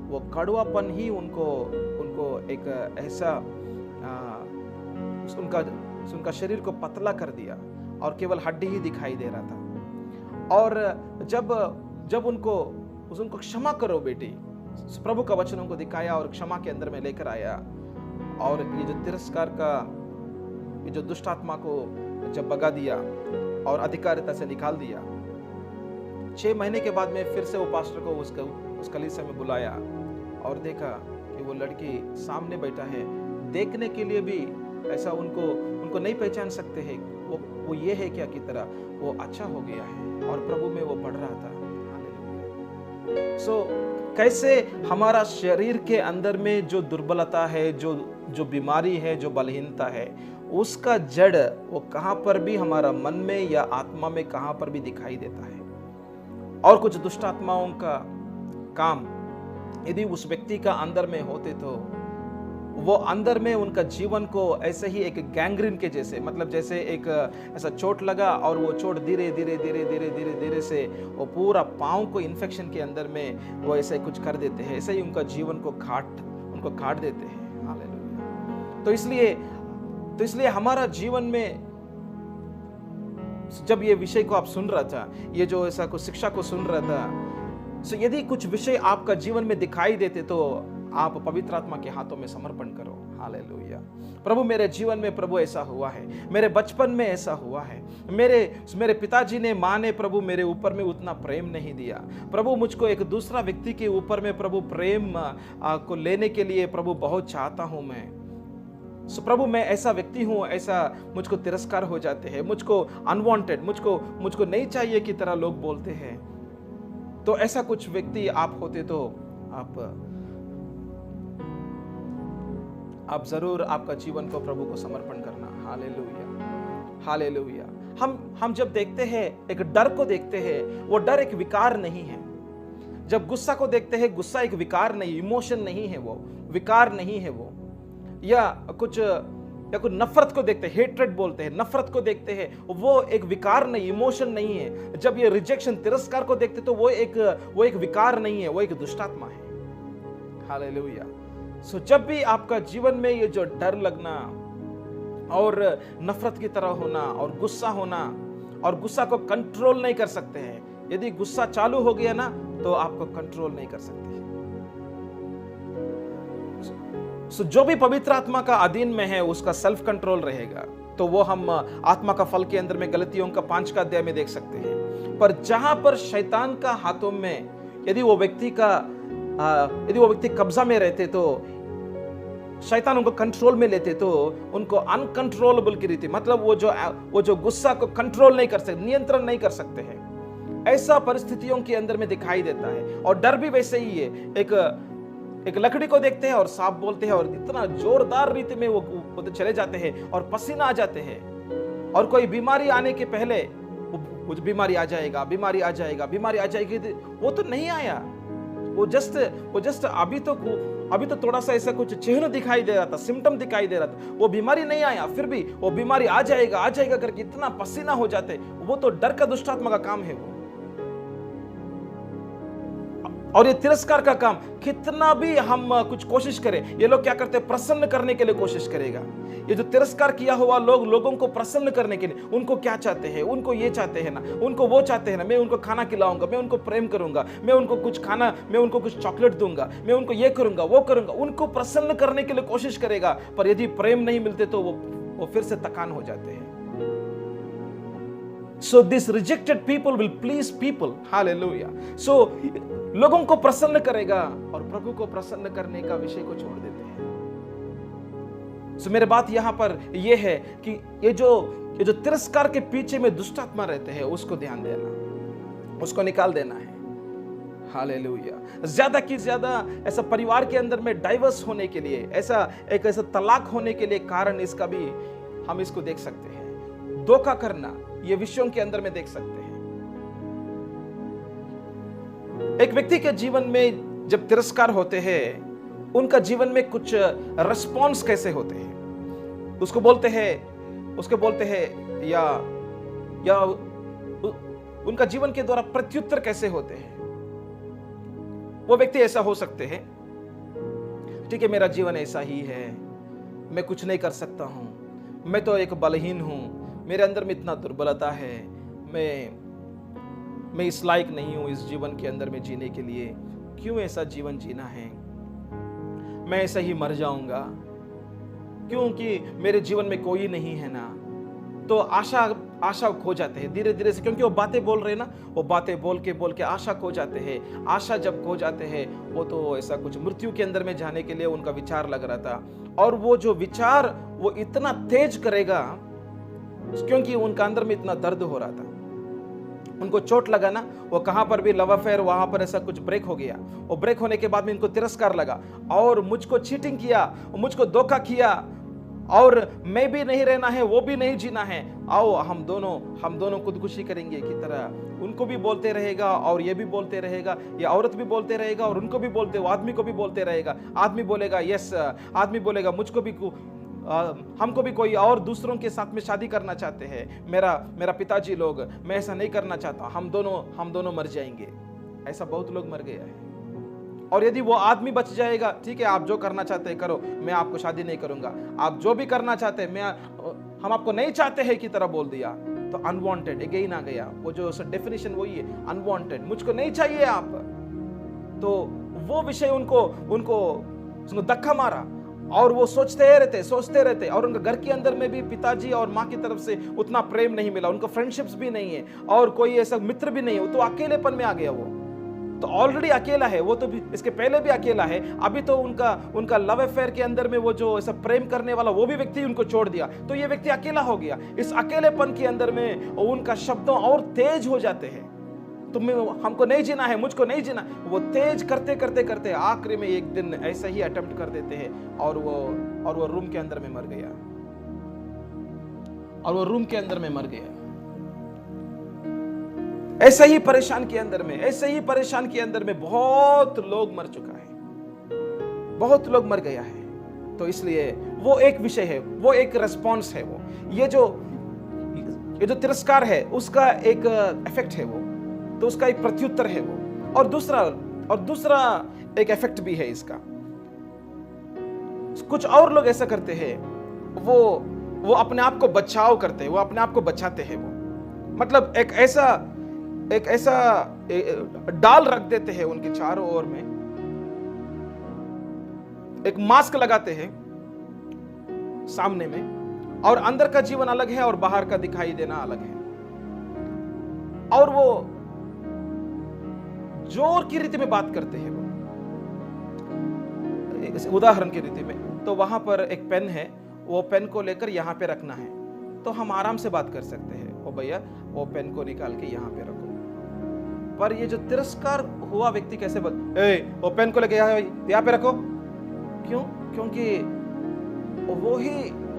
वो कड़वापन ही उनको एक ऐसा उनका शरीर को पतला कर दिया और केवल हड्डी ही दिखाई दे रहा था। और जब उनको क्षमा करो बेटी, प्रभु का वचन उनको दिखाया और क्षमा के अंदर में लेकर आया, और ये जो तिरस्कार का ये जो दुष्ट आत्मा को जब भगा दिया और अधिकारिता से निकाल दिया, 6 महीने के बाद में फिर से वो पास्टर को उस कलीसिया में बुलाया और देखा कि वो लड़की सामने बैठा है। देखने के लिए भी ऐसा उनको नहीं पहचान सकते हैं, वो ये है क्या की तरह, वो अच्छा हो गया है और प्रभु में वो बढ़ रहा था। सो कैसे हमारा शरीर के अंदर में जो दुर्बलता है, जो बीमारी है, जो बलहीनता है, उसका जड़ वो कहां पर भी हमारा मन में या आत्मा में कहां पर भी दिखाई देता है। और कुछ दुष्ट आत्माओं का काम यदि उस व्यक्ति का अंदर में होते, तो वो अंदर में उनका जीवन को ऐसे ही एक गैंग्रीन के जैसे, मतलब जैसे एक ऐसा चोट लगा और वो चोट धीरे धीरे से वो पूरा पाँव को इन्फेक्शन के अंदर में वो ऐसे कुछ कर देते हैं, ऐसे ही उनका जीवन को काट देते हैं। हालेलुया। तो इसलिए हमारा जीवन में जब ये विषय को आप सुन रहा था, ये जो ऐसा कुछ शिक्षा को सुन रहा था, सो यदि कुछ विषय आपका जीवन में दिखाई देते, तो आप पवित्र आत्मा के हाथों में समर्पण करो। हालेलुया। प्रभु मेरे जीवन में प्रभु ऐसा हुआ है, मेरे बचपन में ऐसा हुआ है, मेरे पिताजी ने, माँ ने प्रभु मेरे ऊपर में उतना प्रेम नहीं दिया। प्रभु मुझको एक दूसरा व्यक्ति के ऊपर में प्रभु प्रेम को लेने के लिए प्रभु बहुत चाहता हूं मैं। सो प्रभु मैं ऐसा व्यक्ति हूं, ऐसा मुझको तिरस्कार हो जाते हैं, मुझको अनवांटेड, मुझको नहीं चाहिए की तरह लोग बोलते हैं। तो ऐसा कुछ व्यक्ति आप होते तो आप आप जरूर आपका जीवन को प्रभु को समर्पण करना। Hallelujah, hallelujah. हम जब देखते हैं, एक डर को देखते हैं, वो डर एक विकार नहीं है। जब गुस्सा को देखते हैं, गुस्सा एक विकार नहीं, इमोशन नहीं है, वो विकार नहीं है वो। या कुछ नफरत को देखते हैं, हेट्रेड बोलते हैं, नफरत को देखते हैं, वो एक विकार नहीं, इमोशन नहीं है। जब ये रिजेक्शन, तिरस्कार को देखते तो वो एक विकार नहीं है, वो एक दुष्टात्मा है। हालेलुया। सो जब भी आपका जीवन में ये जो डर लगना और नफरत की तरह होना और गुस्सा होना, और गुस्सा को कंट्रोल नहीं कर सकते हैं, यदि गुस्सा चालू हो गया ना तो आपको कंट्रोल नहीं कर सकते। सो जो भी पवित्र आत्मा का अधीन में है उसका सेल्फ कंट्रोल रहेगा। तो वो हम आत्मा का फल के अंदर में गलतियों का 5 का अध्याय में देख सकते हैं। पर जहां पर शैतान का हाथों में यदि वो व्यक्ति कब्जा में रहते, तो शैतान उनको कंट्रोल में लेते, तो उनको अनकंट्रोलेबल की रीति, मतलब वो जो गुस्सा को कंट्रोल नहीं कर सकते, नियंत्रण नहीं कर सकते हैं, ऐसा परिस्थितियों के अंदर में दिखाई देता है। और डर भी वैसे ही है। एक लकड़ी को देखते हैं और सांप बोलते हैं, और इतना जोरदार रीति में वो तो चले जाते हैं और पसीना आ जाते हैं। और कोई बीमारी आने के पहले वो बीमारी आ जाएगा, बीमारी आ जाएगा, बीमारी आ जाएगी, वो तो नहीं आया। वो जस्ट अभी तो थोड़ा सा ऐसा कुछ चिन्ह दिखाई दे रहा था, सिम्टम दिखाई दे रहा था, वो बीमारी नहीं आया, फिर भी वो बीमारी आ जाएगा करके इतना पसीना हो जाते। वो तो डर का दुष्टात्मा का काम है वो। और ये तिरस्कार का काम, कितना भी हम कुछ कोशिश करें, ये लोग क्या करते हैं, प्रसन्न करने के लिए कोशिश करेगा। ये जो तिरस्कार किया हुआ लोगों को प्रसन्न करने के लिए, उनको क्या चाहते हैं, उनको ये चाहते हैं ना, उनको वो चाहते हैं ना, मैं उनको खाना खिलाऊंगा, मैं उनको प्रेम करूंगा, मैं उनको कुछ खाना, मैं उनको कुछ चॉकलेट दूंगा, मैं उनको ये करूंगा, वो करूंगा, उनको प्रसन्न करने के लिए कोशिश करेगा। पर यदि प्रेम नहीं मिलते तो वो फिर से तकान हो जाते हैं। So this rejected people will please people. Hallelujah. So लोगों को प्रसन्न करेगा और प्रभु को प्रसन्न करने का विषय को छोड़ देते हैं। So मेरे बात यहां पर यह है कि ये जो तिरस्कार के पीछे में दुष्टात्मा रहते हैं, उसको ध्यान देना, उसको निकाल देना है। हालेलुया। ज्यादा की ज्यादा ऐसा परिवार के अंदर में डाइवर्स होने के लिए, ऐसा तलाक होने के लिए कारण इसका भी हम इसको देख सकते हैं। धोखा करना, ये विषयों के अंदर में देख सकते हैं। एक व्यक्ति के जीवन में जब तिरस्कार होते हैं, उनका जीवन में कुछ रिस्पॉन्स कैसे होते हैं, उसको बोलते हैं या उनका जीवन के द्वारा प्रत्युत्तर कैसे होते हैं। वो व्यक्ति ऐसा हो सकते हैं, ठीक है, मेरा जीवन ऐसा ही है, मैं कुछ नहीं कर सकता हूं, मैं तो एक बलहीन हूं, मेरे अंदर में इतना दुर्बलता है, मैं इस लायक नहीं हूं इस जीवन के अंदर में जीने के लिए, क्यों ऐसा जीवन जीना है, मैं ऐसा ही मर जाऊंगा, क्योंकि मेरे जीवन में कोई नहीं है ना। तो आशा खो जाते हैं धीरे धीरे से, क्योंकि वो बातें बोल रहे हैं ना, वो बातें बोल के आशा खो जाते हैं। आशा जब खो जाते हैं, वो तो ऐसा कुछ मृत्यु के अंदर में जाने के लिए उनका विचार लग रहा था। और वो जो विचार वो इतना तेज करेगा, क्योंकि उनका अंदर में इतना दर्द हो रहा था, उनको चोट लगा ना, वो कहां पर भी लव अफेयर, वहां पर ऐसा कुछ ब्रेक हो गया। वो ब्रेक होने के बाद में इनको तिरस्कार लगा, और मुझको चीटिंग किया, मुझको धोखा किया, और मैं भी नहीं रहना है, वो भी नहीं जीना है, आओ हम दोनों खुदकुशी करेंगे की तरह उनको भी बोलते रहेगा, और ये भी बोलते रहेगा, ये औरत भी बोलते रहेगा, और उनको भी बोलते, वो आदमी को भी बोलते रहेगा। आदमी बोलेगा यस, आदमी बोलेगा मुझको भी हमको भी कोई और दूसरों के साथ में शादी करना चाहते हैं, मेरा पिताजी लोग, मैं ऐसा नहीं करना चाहता, हम दोनों मर जाएंगे। ऐसा बहुत लोग मर गया है। और यदि वो आदमी बच जाएगा, ठीक है, आप जो करना चाहते हैं करो, मैं आपको शादी नहीं करूंगा, आप जो भी करना चाहते हैं, हम आपको नहीं चाहते हैं की तरह बोल दिया, तो अनवांटेड अगेन आ गया। वो जो डेफिनेशन वही है, अनवांटेड, मुझको नहीं चाहिए आप। तो वो विषय उनको धक्का मारा, और वो सोचते रहते, और उनके घर के अंदर में भी पिताजी और माँ की तरफ से उतना प्रेम नहीं मिला, उनको फ्रेंडशिप्स भी नहीं है, और कोई ऐसा मित्र भी नहीं है, तो अकेलेपन में आ गया। वो तो ऑलरेडी अकेला है, वो तो भी इसके पहले भी अकेला है, अभी तो उनका लव अफेयर के अंदर में वो जो ऐसा प्रेम करने वाला वो भी व्यक्ति उनको छोड़ दिया, तो ये व्यक्ति अकेला हो गया। इस अकेलेपन के अंदर में उनका शब्दों और तेज हो जाते हैं, तुम्हें हमको नहीं जीना है, मुझको नहीं जीना। वो तेज करते करते करते आखिरी में एक दिन ऐसा ही अटेम्प्ट कर देते हैं और वो रूम के अंदर में मर गया, और वो रूम के अंदर में मर गया। ऐसे ही परेशान के अंदर में, ऐसे ही परेशान के अंदर में बहुत लोग मर चुका है, बहुत लोग मर गया है। तो इसलिए वो एक विषय है, वो एक रिस्पॉन्स है, वो ये जो तिरस्कार है उसका एक इफेक्ट है वो, तो उसका एक प्रत्युत्तर है वो। और दूसरा एक इफेक्ट भी है इसका। कुछ और लोग ऐसा करते हैं, वो अपने आप को बचाव करते हैं, वो अपने आप को बचाते हैं। वो मतलब एक ऐसा डाल रख देते हैं उनके चारों ओर में, एक मास्क लगाते हैं सामने में, और अंदर का जीवन अलग है और बाहर का दिखाई देना अलग है। और वो जोर की रीति में बात करते हैं, वो उदाहरण की रीति में। तो वहां पर एक पेन है, वो पेन को लेकर यहां पे रखना है, तो हम आराम से बात कर सकते हैं, ओ भैया वो पेन को निकाल के यहां पे रखो। पर ये जो तिरस्कार हुआ व्यक्ति कैसे वो पेन को लेके यहाँ पे रखो, क्यों? क्योंकि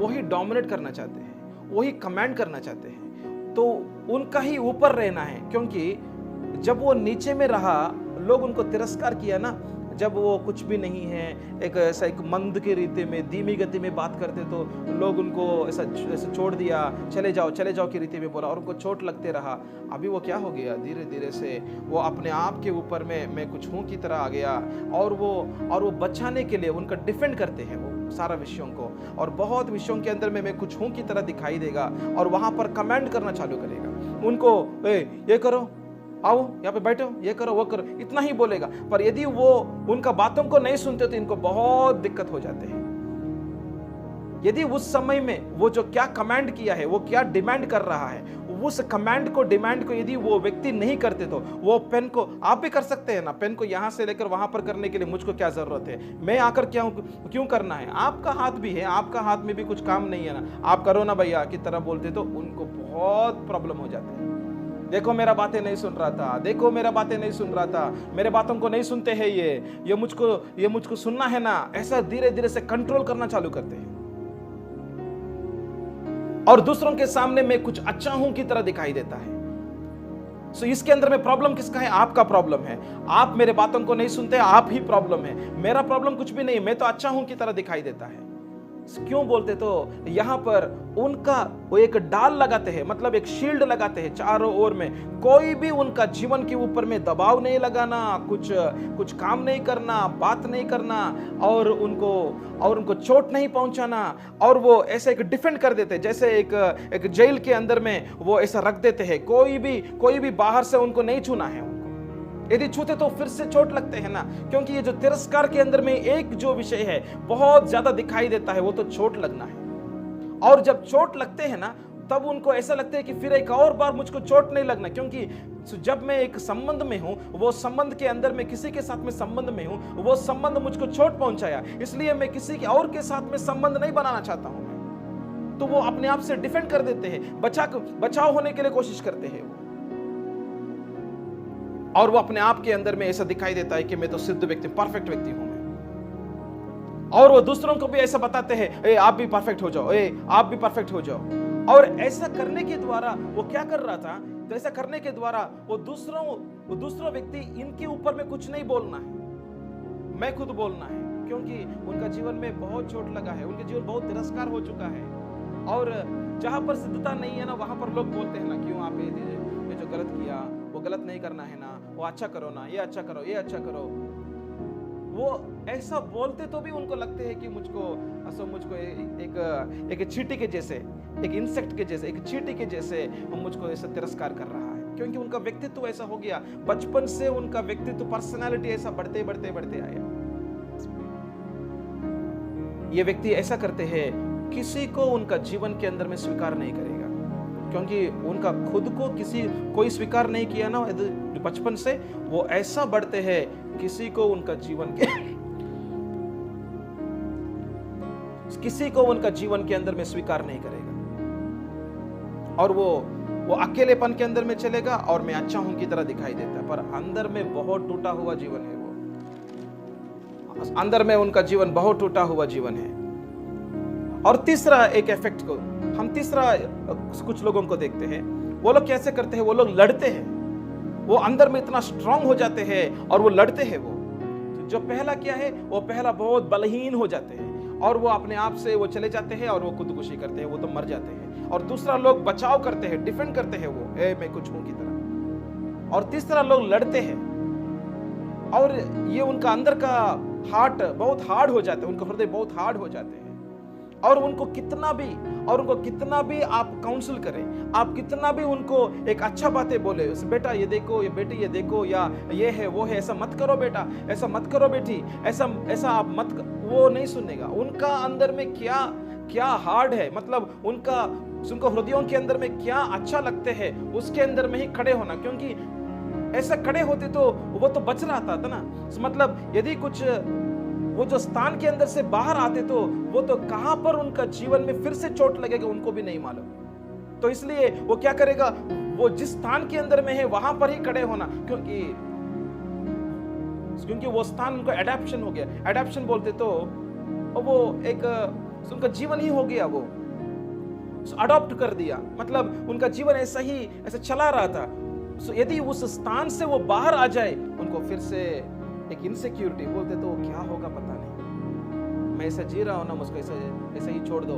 वही डोमिनेट करना चाहते हैं, वही कमांड करना चाहते हैं, तो उनका ही ऊपर रहना है। क्योंकि जब वो नीचे में रहा, लोग उनको तिरस्कार किया ना, जब वो कुछ भी नहीं है, एक मंद की रीति में, धीमी गति में बात करते, तो लोग उनको ऐसा छोड़ दिया, चले जाओ की रीति में बोला, और उनको चोट लगते रहा। अभी वो क्या हो गया, धीरे धीरे से वो अपने आप के ऊपर में मैं कुछ हूँ की तरह आ गया, और वो बचाने के लिए उनका डिफेंड करते हैं वो सारा विषयों को, और बहुत विषयों के अंदर में मैं कुछ हूँ की तरह दिखाई देगा, और वहां पर कमेंट करना चालू करेगा उनको, ये करो, आओ यहाँ पे बैठो, ये करो, वो करो, इतना ही बोलेगा। पर यदि वो उनका बातों को नहीं सुनते तो इनको बहुत दिक्कत हो जाते हैं। यदि उस समय में वो जो क्या कमांड किया है, वो क्या डिमांड कर रहा है, उस कमांड को, डिमांड को यदि वो व्यक्ति नहीं करते, तो वो पेन को आप भी कर सकते हैं ना, पेन को यहां से लेकर वहां पर करने के लिए मुझको क्या जरूरत है, मैं आकर क्यों करना है, आपका हाथ भी है, आपका हाथ में भी कुछ काम नहीं है ना, आप करो ना भैया की तरह बोलते, तो उनको बहुत प्रॉब्लम हो जाती है। देखो मेरा बातें नहीं सुन रहा था, देखो मेरा बातें नहीं सुन रहा था, मेरे बातों को नहीं सुनते हैं, ये मुझको सुनना है ना, ऐसा धीरे धीरे से कंट्रोल करना चालू करते हैं। और दूसरों के सामने मैं कुछ अच्छा हूं की तरह दिखाई देता है। सो इसके अंदर में प्रॉब्लम किसका है? आपका प्रॉब्लम है। आप मेरे बातों को नहीं सुनते, आप ही प्रॉब्लम है, मेरा प्रॉब्लम कुछ भी नहीं, मैं तो अच्छा हूं की तरह दिखाई देता है। क्यों बोलते? तो यहां पर उनका वो एक डाल लगाते हैं, मतलब एक शील्ड लगाते हैं चारों ओर में, कोई भी उनका जीवन के ऊपर में दबाव नहीं लगाना, कुछ काम नहीं करना, बात नहीं करना, और उनको चोट नहीं पहुंचाना, और वो ऐसे एक डिफेंड कर देते हैं, जैसे एक जेल के अंदर में वो ऐसा रख देते हैं, कोई भी बाहर से उनको नहीं छूना है। यदि छूते तो फिर से चोट लगते हैं ना, क्योंकि ये जो तिरस्कार के अंदर में एक जो विषय है बहुत ज्यादा दिखाई देता है, वो तो चोट लगना है। और जब चोट लगते हैं ना, तब उनको ऐसा लगता है कि फिर एक और बार मुझको चोट नहीं लगना, क्योंकि जब मैं एक संबंध में हूं, वो संबंध के अंदर में किसी के साथ में संबंध में हूं, वो संबंध मुझको चोट पहुंचाया, इसलिए मैं किसी के और के साथ में संबंध नहीं बनाना चाहता हूं। तो वो अपने आप से डिफेंड कर देते हैं, बचाव होने के लिए कोशिश करते हैं वो, और वो अपने आप के अंदर में ऐसा दिखाई देता है कि मैं तो सिद्ध व्यक्ति, परफेक्ट व्यक्ति हूं मैं। और वो दूसरों को भी ऐसा बताते हैं, आप भी परफेक्ट हो जाओ, आप भी परफेक्ट हो जाओ। और ऐसा करने के द्वारा वो क्या कर रहा था? तो ऐसा करने के द्वारा वो दूसरा व्यक्ति, इनके ऊपर में कुछ नहीं बोलना है, मैं खुद बोलना है, क्योंकि उनका जीवन में बहुत चोट लगा है, उनके जीवन बहुत तिरस्कार हो चुका है। और जहां पर सिद्धता नहीं है ना, वहां पर लोग बोलते हैं ना, क्यों आप ये जो गलत किया वो गलत नहीं करना है ना, वो अच्छा करो ना, ये अच्छा करो, ये अच्छा करो। वो ऐसा बोलते तो भी उनको लगते हैं कि मुझको एक चींटी के जैसे, एक इंसेक्ट के जैसे, एक चींटी के जैसे मुझको ऐसा तिरस्कार कर रहा है, क्योंकि उनका व्यक्तित्व ऐसा हो गया, बचपन से उनका व्यक्तित्व, पर्सनालिटी ऐसा बढ़ते आया। ये व्यक्ति ऐसा करते हैं, किसी को उनका जीवन के अंदर में स्वीकार नहीं करेगा, क्योंकि उनका खुद को कोई स्वीकार नहीं किया ना बचपन से, वो ऐसा बढ़ते हैं, किसी को उनका जीवन के अंदर में स्वीकार नहीं करेगा। और वो अकेलेपन के अंदर में चलेगा और मैं अच्छा हूं की तरह दिखाई देता है, पर अंदर में बहुत टूटा हुआ जीवन है। वो अंदर में उनका जीवन बहुत टूटा हुआ जीवन है। और तीसरा एक इफेक्ट को हम कुछ लोगों को देखते हैं, वो लोग कैसे करते हैं, वो लोग लड़ते हैं, वो अंदर में इतना स्ट्रांग हो जाते हैं और वो लड़ते हैं। वो जो पहला क्या है, वो पहला बहुत बलहीन हो जाते हैं और वो अपने आप से वो चले जाते हैं और वो खुदकुशी करते हैं, वो तो मर जाते हैं। और दूसरा लोग बचाव करते हैं, डिफेंड करते हैं, वो मैं कुछ हूं की तरह। और तीसरा लोग लड़ते हैं और ये उनका अंदर का हार्ट बहुत हार्ड हो जाता है, उनका हृदय बहुत हार्ड हो जाते हैं। और उनको कितना भी आप काउंसिल करें, आप कितना भी उनको एक अच्छा बातें बोले, बेटा ये देखो, ये बेटी ये देखो, या ये है वो है, ऐसा मत करो बेटा, ऐसा मत करो बेटी, ऐसा आप मत वो नहीं सुनेगा। उनका अंदर में क्या हार्ड है, मतलब उनको हृदयों के अंदर में क्या अच्छा लगते हैं, उसके अंदर में ही खड़े होना। क्योंकि ऐसा खड़े होते तो वो तो बच रहा था ना। मतलब यदि कुछ वो जो स्थान के अंदर से बाहर आते तो वो तो कहां पर उनका जीवन में फिर से चोट लगेगा उनको भी नहीं मालूम। तो इसलिए वो क्या करेगा, वो जिस स्थान के अंदर में है वहां पर ही खड़े होना, क्योंकि वो स्थान उनको एडेप्शन हो गया। एडेप्शन बोलते तो वो एक उनका जीवन ही हो गया, वो अडॉप्ट कर दिया, मतलब उनका जीवन ऐसा चला रहा था। यदि उस स्थान से वो बाहर आ जाए, उनको फिर से एक इनसिक्योरिटी, बोलते तो क्या होगा पता नहीं, मैं ऐसा जी रहा हूं ना, मुझको ऐसा ही छोड़ दो,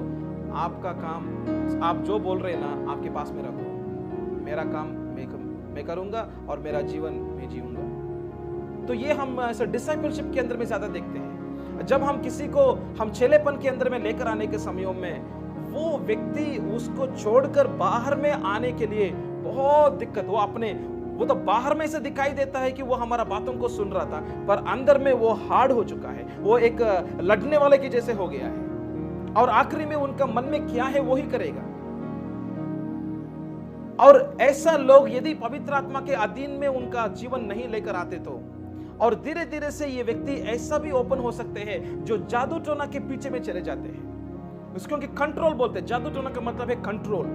आपका काम आप जो बोल रहे हैं ना आपके पास में रखो, मेरा काम मैं करूंगा और मेरा जीवन मैं जीऊंगा। तो ये हम ऐसा डिसाइपलशिप के अंदर में ज्यादा देखते हैं। जब हम किसी को हम चेलेपन के अंदर में लेकर आने के समयों में वो व्यक्ति उसको छोड़कर बाहर में आने के लिए बहुत दिक्कत, वो तो बाहर में से दिखाई देता है कि वो हमारा बातों को सुन रहा था, पर अंदर में वो हार्ड हो चुका है, वो एक लड़ने वाले के जैसे हो गया है। और आखिरी में उनका मन में क्या है वो ही करेगा। और ऐसा लोग यदि पवित्र आत्मा के अधीन में उनका जीवन नहीं लेकर आते तो, और धीरे धीरे से ये व्यक्ति ऐसा भी ओपन हो सकते हैं जो जादू टोना के पीछे में चले जाते हैं। क्योंकि कंट्रोल बोलते हैं, जादू टोना का मतलब है कंट्रोल।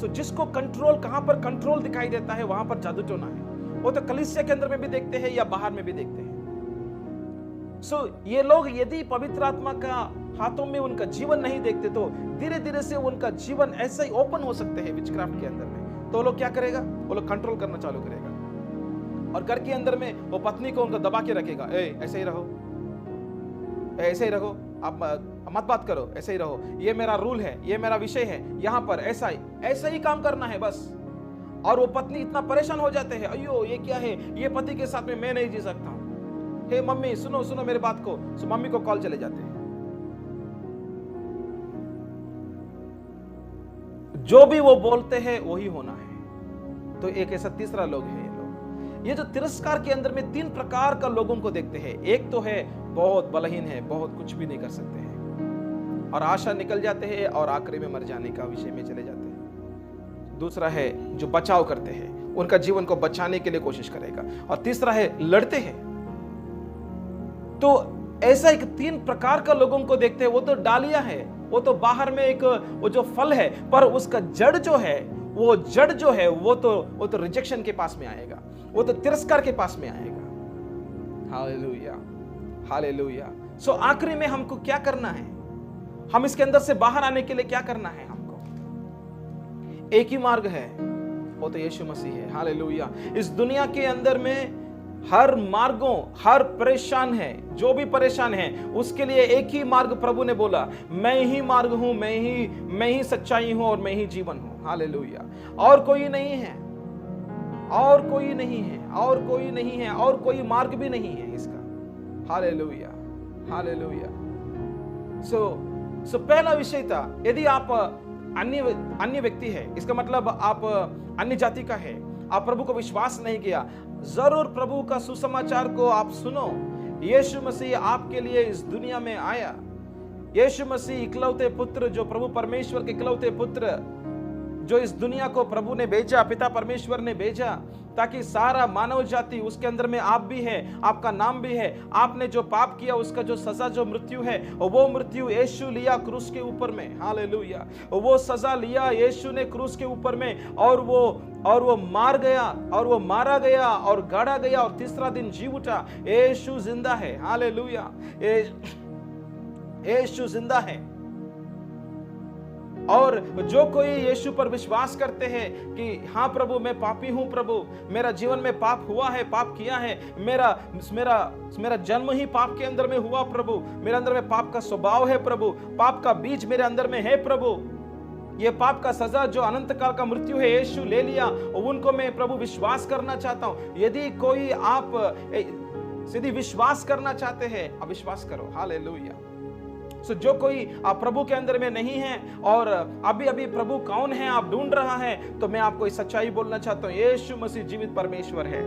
जिसको कंट्रोल, कहां पर कंट्रोल दिखाई देता है वहां पर जादू टोना है। वो तो कलीसिया के अंदर में भी देखते हैं या बाहर में भी देखते हैं। ये लोग यदि पवित्र आत्मा का हाथों में उनका जीवन नहीं देखते तो धीरे धीरे से उनका जीवन ऐसा ही ओपन हो सकते हैं विचक्राफ्ट के अंदर में। तो लोग क्या करेगा, वो लोग कंट्रोल करना चालू करेगा और घर के अंदर में वो पत्नी को उनका दबा के रखेगा, ऐसे ही रहो, ऐसे ही रहो, आप मत बात करो, ऐसे ही रहो, ये मेरा रूल है, ये मेरा विषय है, यहां पर ऐसा ही काम करना है बस। और वो पत्नी इतना परेशान हो जाते हैं, अयो ये क्या है, ये पति के साथ में मैं नहीं जी सकता हूं, हे मम्मी सुनो मेरे बात को। मम्मी को कॉल चले जाते हैं। जो भी वो बोलते हैं वही होना है। तो एक ऐसा तीसरा लोग है, ये जो तिरस्कार के अंदर में 3 प्रकार का लोगों को देखते हैं। एक तो है बहुत बलहीन है, बहुत कुछ भी नहीं कर सकते हैं और आशा निकल जाते हैं और आखिरी में मर जाने का विषय में चले जाते हैं। दूसरा है जो बचाव करते हैं, उनका जीवन को बचाने के लिए कोशिश करेगा। और तीसरा है लड़ते हैं। तो ऐसा एक 3 प्रकार का लोगों को देखते हैं। वो तो डालियां है, वो तो बाहर में एक वो जो फल है, पर उसका जड़ जो है वो तो रिजेक्शन के पास में आएगा, वो तो तिरस्कार के पास में आएगा। Hallelujah, hallelujah. आखिरी में हमको क्या करना है, हम इसके अंदर से बाहर आने के लिए क्या करना है? हमको एक ही मार्ग है, वो तो यीशु मसीह है। हालेलुया। इस दुनिया के अंदर में हर मार्गों, हर परेशान है, जो भी परेशान है उसके लिए एक ही मार्ग प्रभु ने बोला, मैं ही मार्ग हूं, मैं ही सच्चाई हूं और मैं ही जीवन हूं। हालेलुया। और कोई नहीं है, और कोई नहीं है, और कोई नहीं है, और कोई मार्ग भी नहीं है इसका। Hallelujah, hallelujah. सो पहला विषय था, यदि आप अन्य व्यक्ति है, इसका मतलब आप अन्य जाति का है, आप प्रभु को विश्वास नहीं किया, जरूर प्रभु का सुसमाचार को आप सुनो। यीशु मसीह आपके लिए इस दुनिया में आया। यीशु मसीह इकलौते पुत्र, जो प्रभु परमेश्वर के इकलौते पुत्र, जो इस दुनिया को प्रभु ने भेजा, पिता परमेश्वर ने भेजा, ताकि सारा मानव जाति, उसके अंदर में आप भी है, आपका नाम भी है। आपने जो पाप किया उसका जो सजा, जो मृत्यु है, वो मृत्यु यीशु लिया क्रूस के ऊपर में। हालेलुया। वो सजा लिया यीशु ने क्रूस के ऊपर में, और वो मार गया, और वो मारा गया और गाड़ा गया, और तीसरा दिन जी उठा। यीशु जिंदा है। हालेलुया। यीशु जिंदा है। और जो कोई यीशु पर विश्वास करते हैं कि हाँ प्रभु, मैं पापी हूं, प्रभु मेरा जीवन में पाप हुआ है, पाप किया है, मेरा जन्म ही पाप के अंदर में हुआ प्रभु, मेरे अंदर में पाप का स्वभाव है प्रभु, पाप का बीज मेरे अंदर में है प्रभु, ये पाप का सजा जो अनंत काल का मृत्यु है यीशु ले लिया, उनको मैं प्रभु विश्वास करना चाहता हूं। यदि कोई आप यदि विश्वास करना चाहते हैं, आप विश्वास करो। हालेलुया। सो जो कोई आप प्रभु के अंदर में नहीं है और अभी अभी प्रभु कौन है आप ढूंढ रहा है, तो मैं आपको इस सच्चाई बोलना चाहता हूं, यीशु मसीह जीवित परमेश्वर है।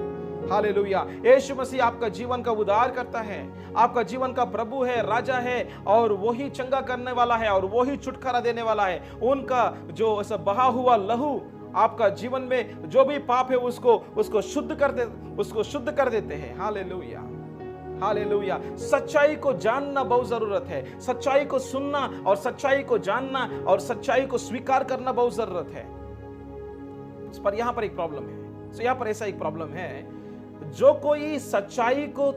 हालेलुया। यीशु मसीह आपका जीवन का उद्धार करता है, आपका जीवन का प्रभु है, राजा है, और वही चंगा करने वाला है, और वही छुटकारा देने वाला है। उनका जो ऐसा बहा हुआ लहू आपका जीवन में जो भी पाप है उसको शुद्ध कर देते हैं। हालेलुया। हालेलुया। सच्चाई को जानना बहुत जरूरत है, सच्चाई को सुनना और सच्चाई को जानना और सच्चाई को स्वीकार करना बहुत जरूरत है। पर यहां पर एक प्रॉब्लम है। तो यहां पर ऐसा एक प्रॉब्लम है, जो कोई सच्चाई को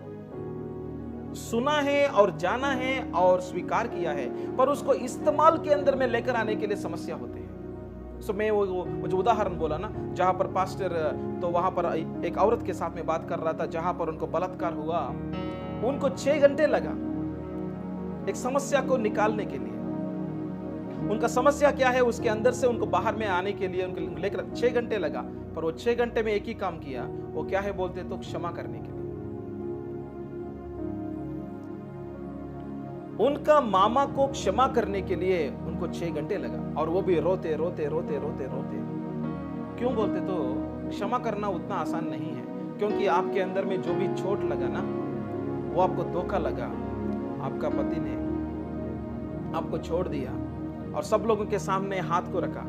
सुना है और जाना है और स्वीकार किया है, पर उसको इस्तेमाल के अंदर में लेकर आने के लिए समस्या होती है। सो मैं वो जो उदाहरण बोला ना, जहां पर पास्टर, तो वहां पर एक औरत के साथ में बात कर रहा था, जहां पर उनको बलात्कार हुआ, उनको 6 घंटे लगा एक समस्या को निकालने के लिए। उनका समस्या क्या है, उसके अंदर से उनको बाहर में आने के लिए उनको लेकर 6 घंटे लगा, पर वो 6 घंटे में एक ही काम किया। वो क्या है बोलते तो क्षमा करने के लिए। उनका मामा को क्षमा करने के लिए उनको 6 घंटे लगा, और वो भी रोते रोते रोते रोते रोते। क्यों बोलते तो क्षमा करना उतना आसान नहीं है, क्योंकि आपके अंदर में जो भी चोट लगा ना, वो आपको धोखा लगा, आपका पति ने आपको छोड़ दिया, और सब लोगों के सामने हाथ को रखा,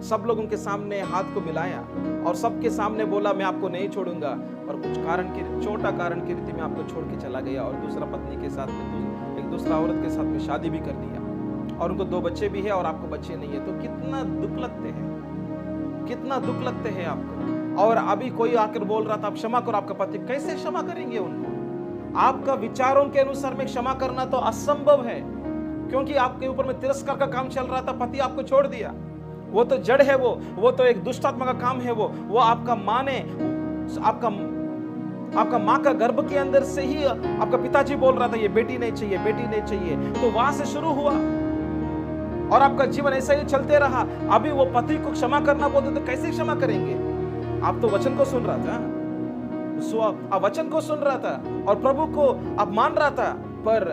सब लोगों के सामने हाथ को मिलाया, और सबके सामने बोला मैं आपको नहीं छोड़ूंगा, और कुछ कारण के छोटा कारण की रीति में आपको छोड़ के चला गया, और दूसरा पत्नी के साथ में एक दूसरा औरत के साथ में शादी भी कर दिया, और उनको 2 बच्चे भी है और आपको बच्चे नहीं है। तो कितना दुख लगते हैं, कितना दुख लगते हैं आपको। और अभी कोई आकर बोल रहा था आप क्षमा करो, आपका पति, कैसे क्षमा करेंगे उनको? आपका विचारों के अनुसार में क्षमा करना तो असंभव है, क्योंकि आपके ऊपर में तिरस्कार का काम चल रहा था, पति आपको छोड़ दिया। वो तो जड़ है, वो तो एक दुष्ट आत्मा का काम है। वो आपका माँ ने, आपका माँ का गर्भ के अंदर से ही आपका पिताजी बोल रहा था ये बेटी नहीं चाहिए, बेटी नहीं चाहिए, तो वहां से शुरू हुआ और आपका जीवन ऐसा ही चलते रहा। अभी वो पति को क्षमा करना बोलते तो कैसे क्षमा करेंगे? आप तो वचन को सुन रहा था, आप वचन को सुन रहा था और प्रभु को आप मान रहा था, पर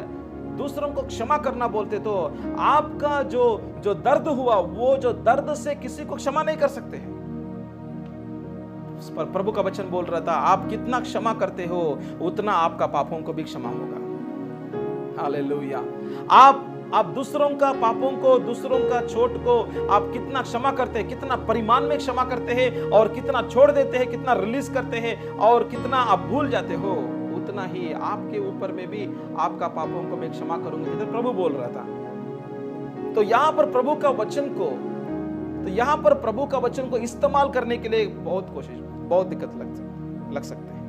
दूसरों को क्षमा करना बोलते तो आपका जो दर्द हुआ, वो जो दर्द से किसी को क्षमा नहीं कर सकते हैं। पर प्रभु का वचन बोल रहा था आप कितना क्षमा करते हो, उतना आपका पापों को भी क्षमा होगा। हालेलुया। आप दूसरों का पापों को, दूसरों का चोट को आप कितना क्षमा करते हैं, कितना परिमाण में क्षमा करते हैं, और कितना छोड़ देते हैं, कितना रिलीज करते हैं, और कितना आप भूल जाते हो, उतना ही आपके ऊपर में भी आपका पापों को मैं क्षमा करूंगा, इधर प्रभु बोल रहा था। तो यहां पर प्रभु का वचन को इस्तेमाल करने के लिए बहुत दिक्कत लग सकते हैं।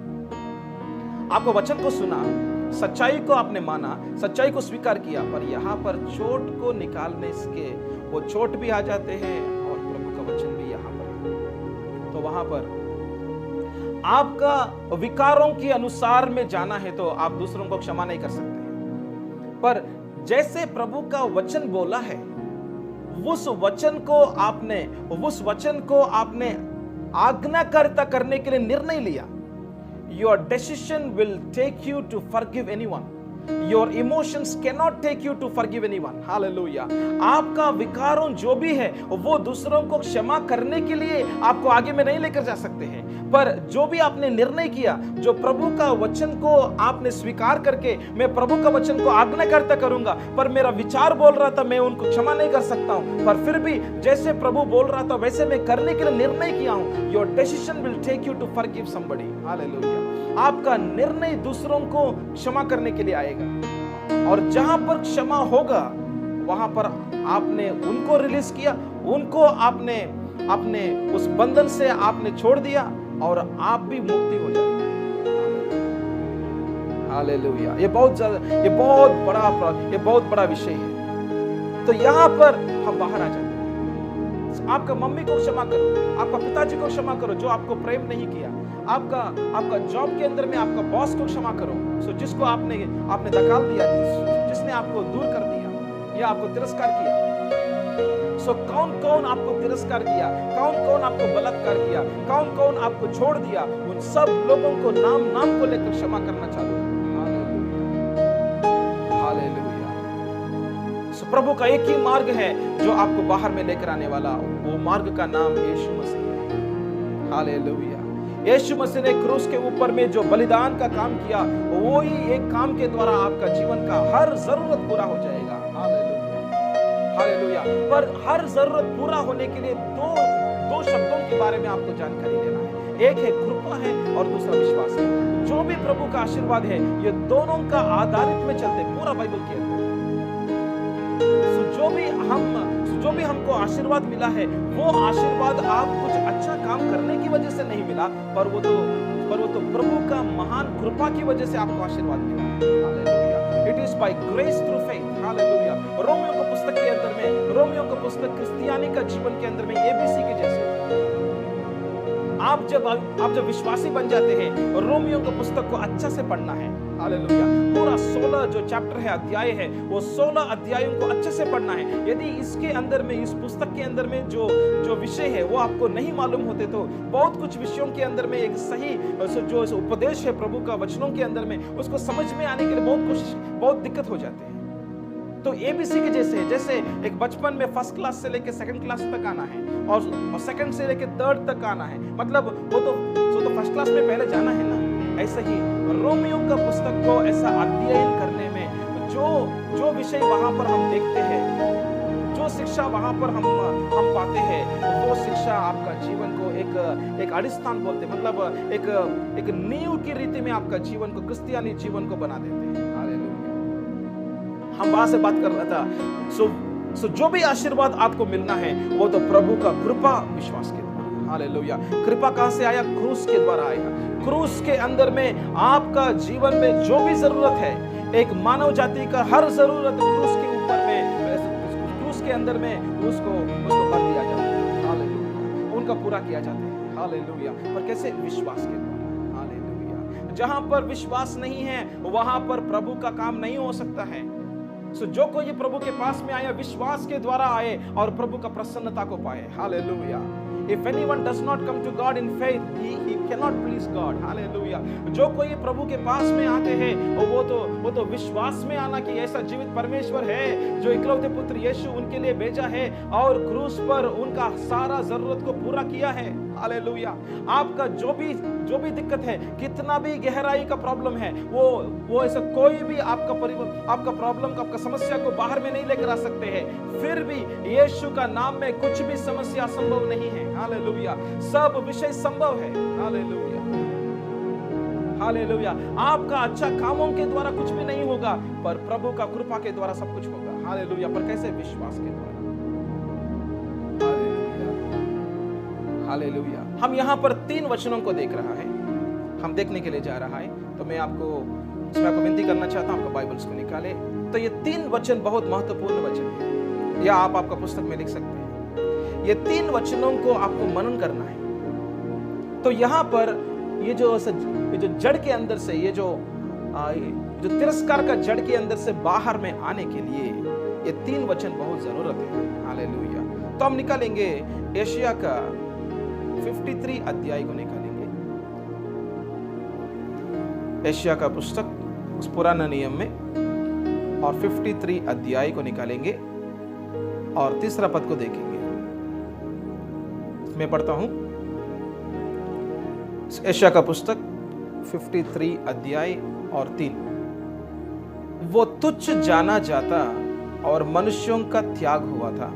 आपको वचन को सुना, सच्चाई को आपने माना, सच्चाई को स्वीकार किया, पर यहां पर चोट को निकालने के वो चोट भी आ जाते हैं और प्रभु का वचन भी यहां पर। तो वहां पर आपका विकारों के अनुसार में जाना है तो आप दूसरों को क्षमा नहीं कर सकते, पर जैसे प्रभु का वचन बोला है, उस वचन को आपने आज्ञाकारिता करने के लिए निर्णय लिया। Your decision will take you to forgive anyone. Your emotions cannot take you to forgive anyone. Hallelujah. आपका विकारों जो भी है वो दूसरों को क्षमा करने के लिए आपको आगे में नहीं लेकर जा सकते हैं, पर जो भी आपने निर्णय किया, जो प्रभु का वचन को आपने स्वीकार करके मैं प्रभु का वचन को आज्ञाकर्ता करूंगा, पर मेरा विचार बोल रहा था मैं उनको क्षमा नहीं कर सकता हूं, पर फिर भी जैसे प्रभु बोल रहा था वैसे मैं करने के लिए निर्णय किया हूं, your decision will take you to forgive somebody. Hallelujah. आपका निर्णय दूसरों को क्षमा करने के लिए आएगा, और जहां पर क्षमा होगा वहां पर आपने उनको रिलीज किया, उनको आपने अपने उस बंधन से आपने छोड़ दिया, और आप भी मुक्ति हो जाएंगे। हालेलुया। ये बहुत बड़ा विषय है। तो यहां पर हम बाहर आ जाते हैं। आपका मम्मी को क्षमा करो, आपका पिताजी को क्षमा करो जो आपको प्रेम नहीं किया, आपका जॉब के अंदर में आपका बॉस को क्षमा करो, सो जिसको आपने धकाल दिया, जिसने आपको दूर कर दिया या आपको तिरस्कार किया। सो कौन कौन आपको तिरस्कार किया, कौन कौन आपको बलात्कार किया, कौन कौन आपको छोड़ दिया, उन सब लोगों को नाम नाम को लेकर क्षमा करना चालू करो। हालेलुया। सो प्रभु का एक ही मार्ग है जो आपको बाहर में लेकर आने वाला, वो मार्ग का नाम यीशु मसीह है। हालेलुया। यीशु मसीह ने क्रूस के ऊपर में जो बलिदान का काम किया, वो ही एक काम के द्वारा आपका जीवन का हर जरूरत पूरा हो जाएगा। हालेलुया। पर हर जरूरत पूरा होने के लिए दो शब्दों के बारे में आपको जानकारी लेना है। एक है कृपा है और दूसरा विश्वास है। जो भी प्रभु का आशीर्वाद है, ये दोनों का आधारित में चलते पूरा बाइबल के अंदर। जो भी हमको आशीर्वाद मिला है, वो आशीर्वाद आप कुछ अच्छा काम करने की वजह से नहीं मिला, पर वो तो प्रभु का महान कृपा की वजह से आपको आशीर्वाद मिला। Hallelujah. It is by grace through faith. Hallelujah. Romeo की पुस्तक के अंदर में, रोमियो की पुस्तक क्रिश्चियनी का जीवन के अंदर में एबीसी के जैसे आप जब विश्वासी बन जाते हैं, रोमियो की पुस्तक को अच्छा से पढ़ना है। हालेलुया। पूरा 16 जो चैप्टर है, अध्याय है, वो 16 अध्यायों को अच्छे से पढ़ना है। यदि इसके अंदर में, इस पुस्तक के अंदर में जो विषय है वो आपको नहीं मालूम होते, तो बहुत कुछ विषयों के अंदर में एक सही जो उपदेश है प्रभु का वचनों के अंदर में, उसको समझ में आने के लिए बहुत दिक्कत हो जाती है। तो एबीसी के जैसे एक बचपन में फर्स्ट क्लास से लेके सेकंड क्लास तक आना है, और सेकंड से लेके थर्ड तक आना है, मतलब वो तो फर्स्ट क्लास में पहले जाना है ना। ऐसा ही रोमियो का पुस्तक को ऐसा अध्ययन करने में जो विषय वहां पर हम देखते हैं, जो शिक्षा वहां पर हम पाते हैं, वो शिक्षा आपका जीवन को एक अडिस्थान बोलते, मतलब एक नींव की रीति में आपका जीवन को, क्रिश्चियनी जीवन को बना देते हैं। हम वहां से बात कर रहा था। सो जो भी आशीर्वाद आपको मिलना है, वो तो प्रभु का कृपा विश्वास के द्वारा। हालेलुया। कृपा कहां से आया? क्रूस के द्वारा आया। क्रूस के अंदर में आपका जीवन में जो भी जरूरत है, एक मानव जाति का हर जरूरत क्रूस के ऊपर में, क्रूस के अंदर में उसको भर दिया जाता है। हालेलुया। उनका पूरा किया जाता है। हालेलुया। पर कैसे? विश्वास के द्वारा। हालेलुया। जहां पर विश्वास नहीं है, वहां पर प्रभु का काम नहीं हो सकता है। सो जो कोई प्रभु के पास में आया, विश्वास के द्वारा आए और प्रभु का प्रसन्नता को पाए। Hallelujah. If anyone does not come to God in faith, he cannot please God. Hallelujah. जो कोई प्रभु के पास में आते हैं, वो तो विश्वास में आना कि ऐसा जीवित परमेश्वर है जो इकलौते पुत्र यीशु उनके लिए भेजा है और क्रूस पर उनका सारा जरूरत को पूरा किया है। हालेलुया। आपका जो भी दिक्कत है, कितना भी गहराई का प्रॉब्लम है, वो ऐसा कोई भी आपका प्रॉब्लम का, आपका समस्या को बाहर में नहीं लेकर आ सकते हैं। फिर भी यीशु का नाम में कुछ भी समस्या संभव नहीं है। हालेलुया। सब विषय संभव है। हालेलुया। हालेलुया। आपका अच्छा कामों के द्वारा कुछ भी नहीं होगा, पर प्रभु का कृपा के द्वारा सब कुछ होगा। हालेलुया। पर कैसे? विश्वास के द्वारा। हालेलुया। हम यहाँ पर 3 वचनों को देख रहा है, हम देखने के लिए जा रहा है। तो मैं आपको विनती करना चाहता हूँ, आपका बाइबल्स को निकाले। तो ये 3 वचन बहुत महत्वपूर्ण वचन है, या आप आपका पुस्तक में लिख सकते हैं। ये 3 वचनों को आपको मनन करना है। तो यहाँ पर ये जो जड़ के अंदर से, ये जो तिरस्कार का जड़ के अंदर से बाहर में आने के लिए ये 3 वचन बहुत जरूरत है। हालेलुया। तो हम निकालेंगे यशायाह का 53 अध्याय को निकालेंगे। यशायाह का पुस्तक उस पुराना नियम में, और 53 अध्याय को निकालेंगे और 3 पद को देखेंगे। मैं पढ़ता हूं। यशायाह का पुस्तक 53 अध्याय और 3। वो तुच्छ जाना जाता और मनुष्यों का त्याग हुआ था।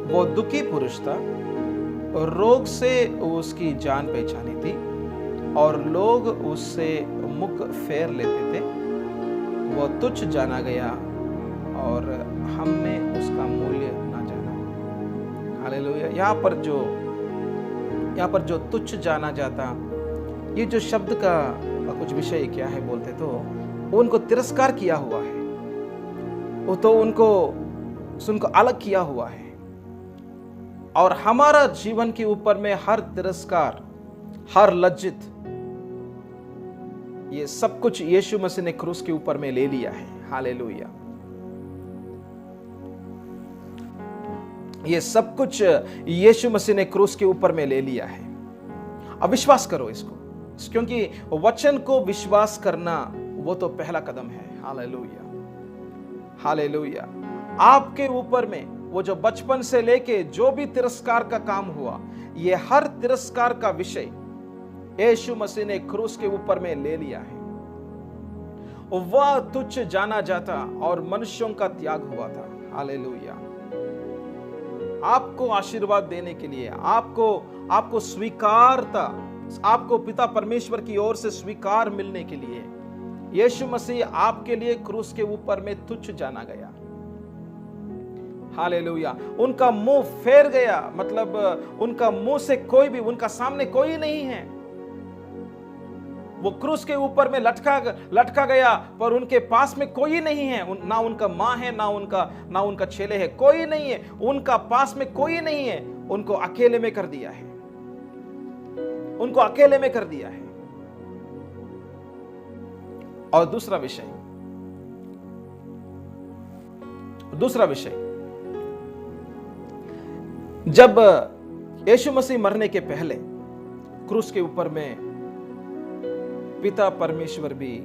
वो दुखी पुरुष था, रोग से उसकी जान पहचानी थी और लोग उससे मुख फेर लेते थे। वो तुच्छ जाना गया और हमने उसका मूल्य ना जाना। हालेलुया। यहाँ पर जो तुच्छ जाना जाता, ये जो शब्द का कुछ विषय क्या है बोलते तो उनको तिरस्कार किया हुआ है, वो तो उनको अलग किया हुआ है। और हमारा जीवन के ऊपर में हर तिरस्कार, हर लज्जित, ये सब कुछ यीशु मसीह ने क्रूस के ऊपर में ले लिया है। हालेलुया। ये सब कुछ यीशु मसीह ने क्रूस के ऊपर में ले लिया है। अब विश्वास करो इसको, क्योंकि वचन को विश्वास करना वो तो पहला कदम है। Hallelujah, hallelujah. आपके ऊपर में वो जो बचपन से लेके जो भी तिरस्कार का काम हुआ, ये हर तिरस्कार का विषय यीशु मसीह ने क्रूस के ऊपर में ले लिया है। वह तुच्छ जाना जाता और मनुष्यों का त्याग हुआ था। हालेलुया। आपको आशीर्वाद देने के लिए, आपको स्वीकारता, आपको पिता परमेश्वर की ओर से स्वीकार मिलने के लिए यीशु मसीह आपके लिए क्रूस के ऊपर में तुच्छ जाना गया। हालेलुया। उनका मुंह फेर गया, मतलब उनका मुंह से कोई भी, उनका सामने कोई नहीं है। वो क्रूस के ऊपर में लटका गया, पर उनके पास में कोई नहीं है। ना उनका माँ है, ना उनका चेले है, कोई नहीं है। उनका पास में कोई नहीं है। उनको अकेले में कर दिया है, उनको अकेले में कर दिया है। और दूसरा विषय, जब यीशु मसीह मरने के पहले क्रूस के ऊपर में पिता परमेश्वर भी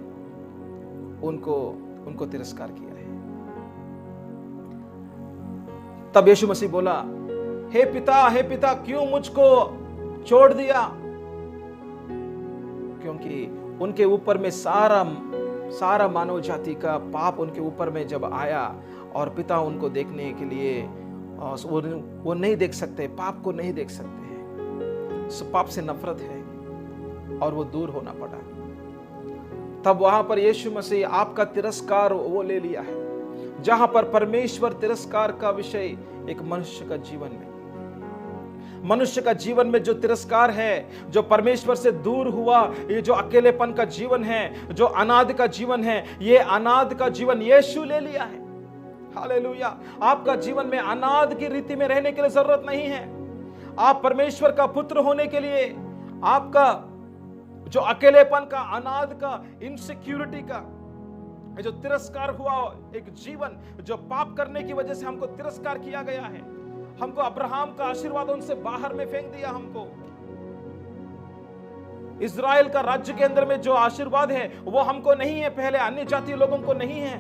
उनको तिरस्कार किया है। तब यीशु मसीह बोला, हे पिता क्यों मुझको छोड़ दिया? क्योंकि उनके ऊपर में सारा मानव जाति का पाप उनके ऊपर में जब आया और पिता उनको देखने के लिए वो नहीं देख सकते, पाप को नहीं देख सकते हैं, पाप से नफरत है और वो दूर होना पड़ा। तब वहां पर यीशु मसीह आपका तिरस्कार वो ले लिया है। जहां पर परमेश्वर तिरस्कार का विषय एक मनुष्य का जीवन में जो तिरस्कार है, जो परमेश्वर से दूर हुआ, ये जो अकेलेपन का जीवन है, जो अनाद का जीवन है, ये अनाद का जीवन यीशु ले लिया है। हालेलुया। आपका जीवन में अनाद की रीति में रहने के लिए जरूरत नहीं है। आप परमेश्वर का पुत्र होने के लिए आपका जो अकेलेपन का, अनाद का, इनसिक्योरिटी का, जो तिरस्कार हुआ एक जीवन, जो पाप करने की वजह से हमको तिरस्कार किया गया है, हमको अब्राहम का आशीर्वाद उनसे बाहर में फेंक दिया। हमको इज़राइल का राज्य के अंदर में जो आशीर्वाद है वो हमको नहीं है, पहले अन्य जातीय लोगों को नहीं है।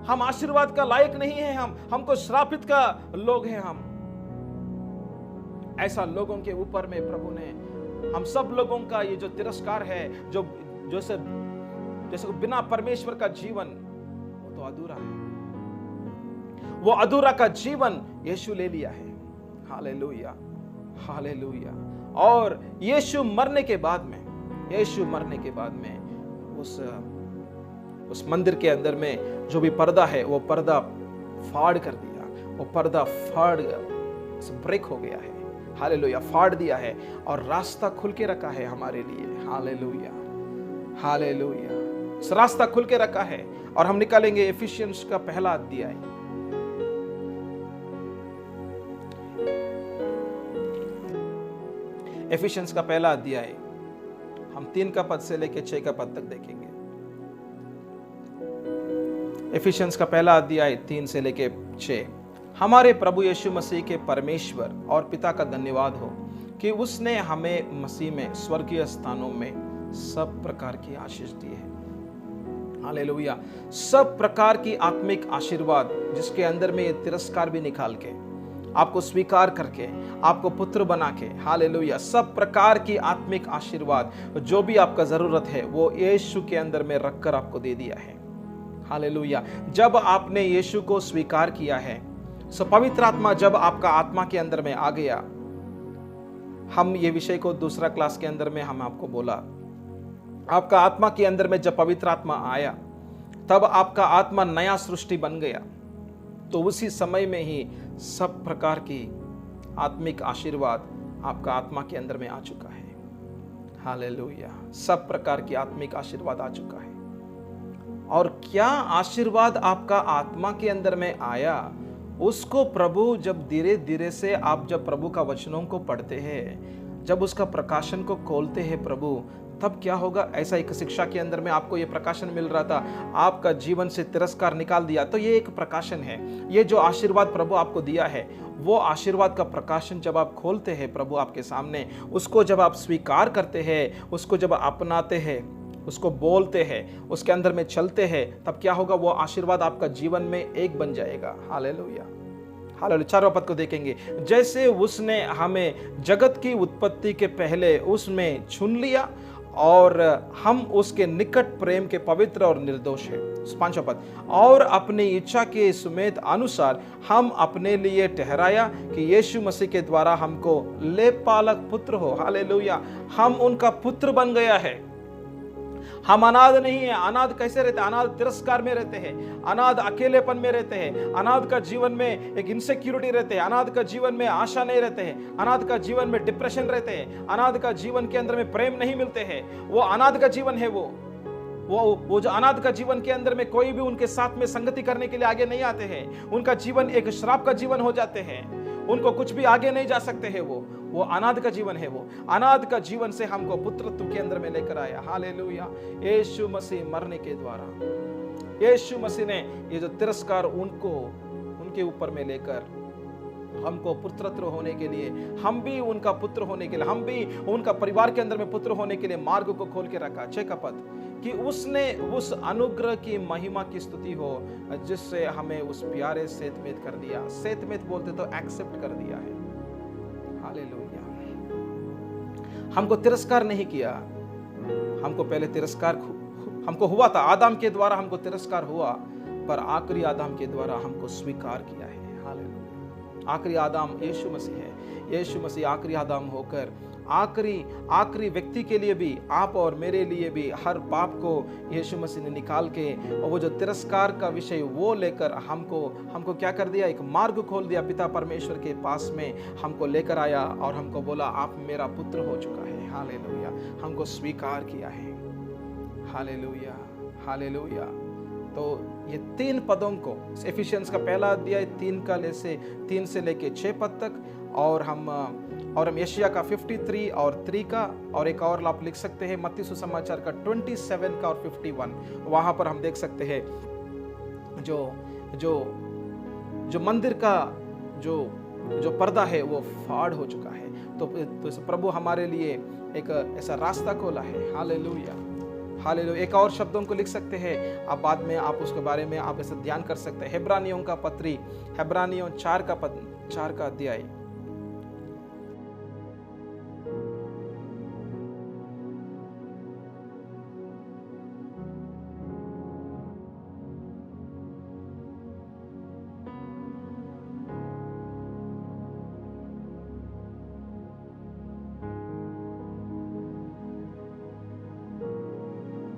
हम आशीर्वाद का लायक नहीं है, हमको श्रापित का लोग हैं हम। ऐसा लोगों के ऊपर में प्रभु ने हम सब लोगों का ये जो तिरस्कार है, जैसे बिना परमेश्वर का जीवन वो तो अधूरा है, वो अधूरा का जीवन यीशु ले लिया है। Hallelujah, hallelujah. और यीशु मरने के बाद में उस मंदिर के अंदर में जो भी पर्दा है वो पर्दा फाड़ कर दिया, वो पर्दा ब्रेक हो गया है। हालेलुया, फाड़ दिया है और रास्ता खुल के रखा है हमारे लिए। Hallelujah, hallelujah. इस रास्ता खुल के रखा है और हम निकालेंगे एफिशियंस का पहला अध्याय। एफिशियंस का पहला अध्याय हम 3 का पद से लेकर 6 का पद तक देखेंगे। एफिशियंस का पहला अध्याय 3 से लेकर 6। हमारे प्रभु यीशु मसीह के परमेश्वर और पिता का धन्यवाद हो कि उसने हमें मसीह में स्वर्गीय स्थानों में सब प्रकार की आशीष दी है। हालेलुया। सब प्रकार की आत्मिक आशीर्वाद, जिसके अंदर में ये तिरस्कार भी निकाल के आपको स्वीकार करके, आपको पुत्र बना के, हालेलुया, सब प्रकार की आत्मिक आशीर्वाद जो भी आपका जरूरत है वो यीशु के अंदर में रखकर आपको दे दिया है। हालेलुया। जब आपने यीशु को स्वीकार किया है, सो पवित्र आत्मा जब आपका आत्मा के अंदर में आ गया, हम ये विषय को दूसरा क्लास के अंदर में हम आपको बोला, आपका आत्मा के अंदर में जब पवित्र आत्मा आया तब आपका आत्मा नया सृष्टि बन गया। तो उसी समय में ही सब प्रकार की आत्मिक आशीर्वाद आपका आत्मा के अंदर में आ चुका है। हालेलुया। सब प्रकार की आत्मिक आशीर्वाद आ चुका है। और क्या आशीर्वाद आपका आत्मा के अंदर में आया, उसको प्रभु जब धीरे धीरे से आप जब प्रभु का वचनों को पढ़ते हैं, जब उसका प्रकाशन को खोलते हैं प्रभु, तब क्या होगा। ऐसा एक शिक्षा के अंदर में आपको ये प्रकाशन मिल रहा था, आपका जीवन से तिरस्कार निकाल दिया, तो ये एक प्रकाशन है। ये जो आशीर्वाद प्रभु आपको दिया है, वो आशीर्वाद का प्रकाशन जब आप खोलते हैं प्रभु आपके सामने, उसको जब आप स्वीकार करते हैं, उसको जब अपनाते हैं, उसको बोलते हैं, उसके अंदर में चलते हैं, तब क्या होगा, वो आशीर्वाद आपका जीवन में एक बन जाएगा। हालेलुया। हालेलुया। 4वां पद को देखेंगे, जैसे उसने हमें जगत की उत्पत्ति के पहले उसमें चुन लिया और हम उसके निकट प्रेम के पवित्र और निर्दोष है। 5वां पद, और अपनी इच्छा के सुमेध अनुसार हम अपने लिए ठहराया कि यीशु मसीह के द्वारा हमको लेपालक पुत्र हो। हालेलुया। हम उनका पुत्र बन गया है। हम अनाथ नहीं है। अनाथ कैसे रहते हैं? अनाथ तिरस्कार में रहते हैं, अनाथ अकेलेपन में रहते हैं, अनाथ का जीवन में एक इनसिक्योरिटी रहते हैं, अनाथ का जीवन में आशा नहीं रहते हैं, अनाथ का जीवन में डिप्रेशन रहते हैं, अनाथ का जीवन के अंदर में प्रेम नहीं मिलते हैं। वो अनाथ का जीवन है। वो जो अनाथ का जीवन के अंदर में कोई भी उनके साथ में संगति करने के लिए आगे नहीं आते हैं। उनका जीवन एक श्राप का जीवन हो जाते हैं। उनको कुछ भी आगे नहीं जा सकते हैं। वो अनाथ का जीवन है। वो अनाथ का जीवन से हमको पुत्रत्व के अंदर में लेकर आया। हालेलुया। यीशु मसीह मरने के द्वारा, यीशु मसीह ने ये जो तिरस्कार उनके ऊपर में लेकर हमको पुत्रत्व होने के लिए, हम भी उनका पुत्र होने के लिए, हम भी उनका परिवार के अंदर में पुत्र होने के लिए मार्ग को खोल के रखा। 6 का पद, कि उसने उस अनुग्रह की महिमा की स्तुति हो जिससे हमें उस प्यारे सेतमेत कर दिया। सेतमेत बोलते तो एक्सेप्ट कर दिया है। हालेलुया। हमको तिरस्कार नहीं किया। हमको पहले तिरस्कार हमको हुआ था, आदम के द्वारा हमको तिरस्कार हुआ, पर आखिरी आदम के द्वारा हमको स्वीकार किया है। हालेलुया। आखिरी आदम यीशु मसीह है। यीशु मसीह आखिरी आदम होकर आखिरी व्यक्ति के लिए भी, आप और मेरे लिए भी, हर पाप को यीशु मसीह ने निकाल के, और वो जो तिरस्कार का विषय वो लेकर हमको क्या कर दिया, एक मार्ग खोल दिया। पिता परमेश्वर के पास में हमको लेकर आया और हमको बोला, आप मेरा पुत्र हो चुका है। हालेलुया। हमको स्वीकार किया है। हालेलुया। हालेलुया। तो ये 3 पदों को, एफिशिएंस का पहला अध्याय 3 से लेके 6 पद तक, और हम यशायाह का 53 और 3 का, और एक और आप लिख सकते हैं मत्ती सुसमाचार का 27 का और 51। वहां पर हम देख सकते हैं जो मंदिर का जो पर्दा है वो फाड़ हो चुका है। तो प्रभु हमारे लिए एक ऐसा रास्ता खोला है। हालेलुया। हालेलुया। एक और शब्दों को लिख सकते हैं आप, बाद में आप उसके बारे में आप ऐसे ध्यान कर सकते हैं। हेब्रानियों का पत्री, हेब्रानियों 4 का अध्याय,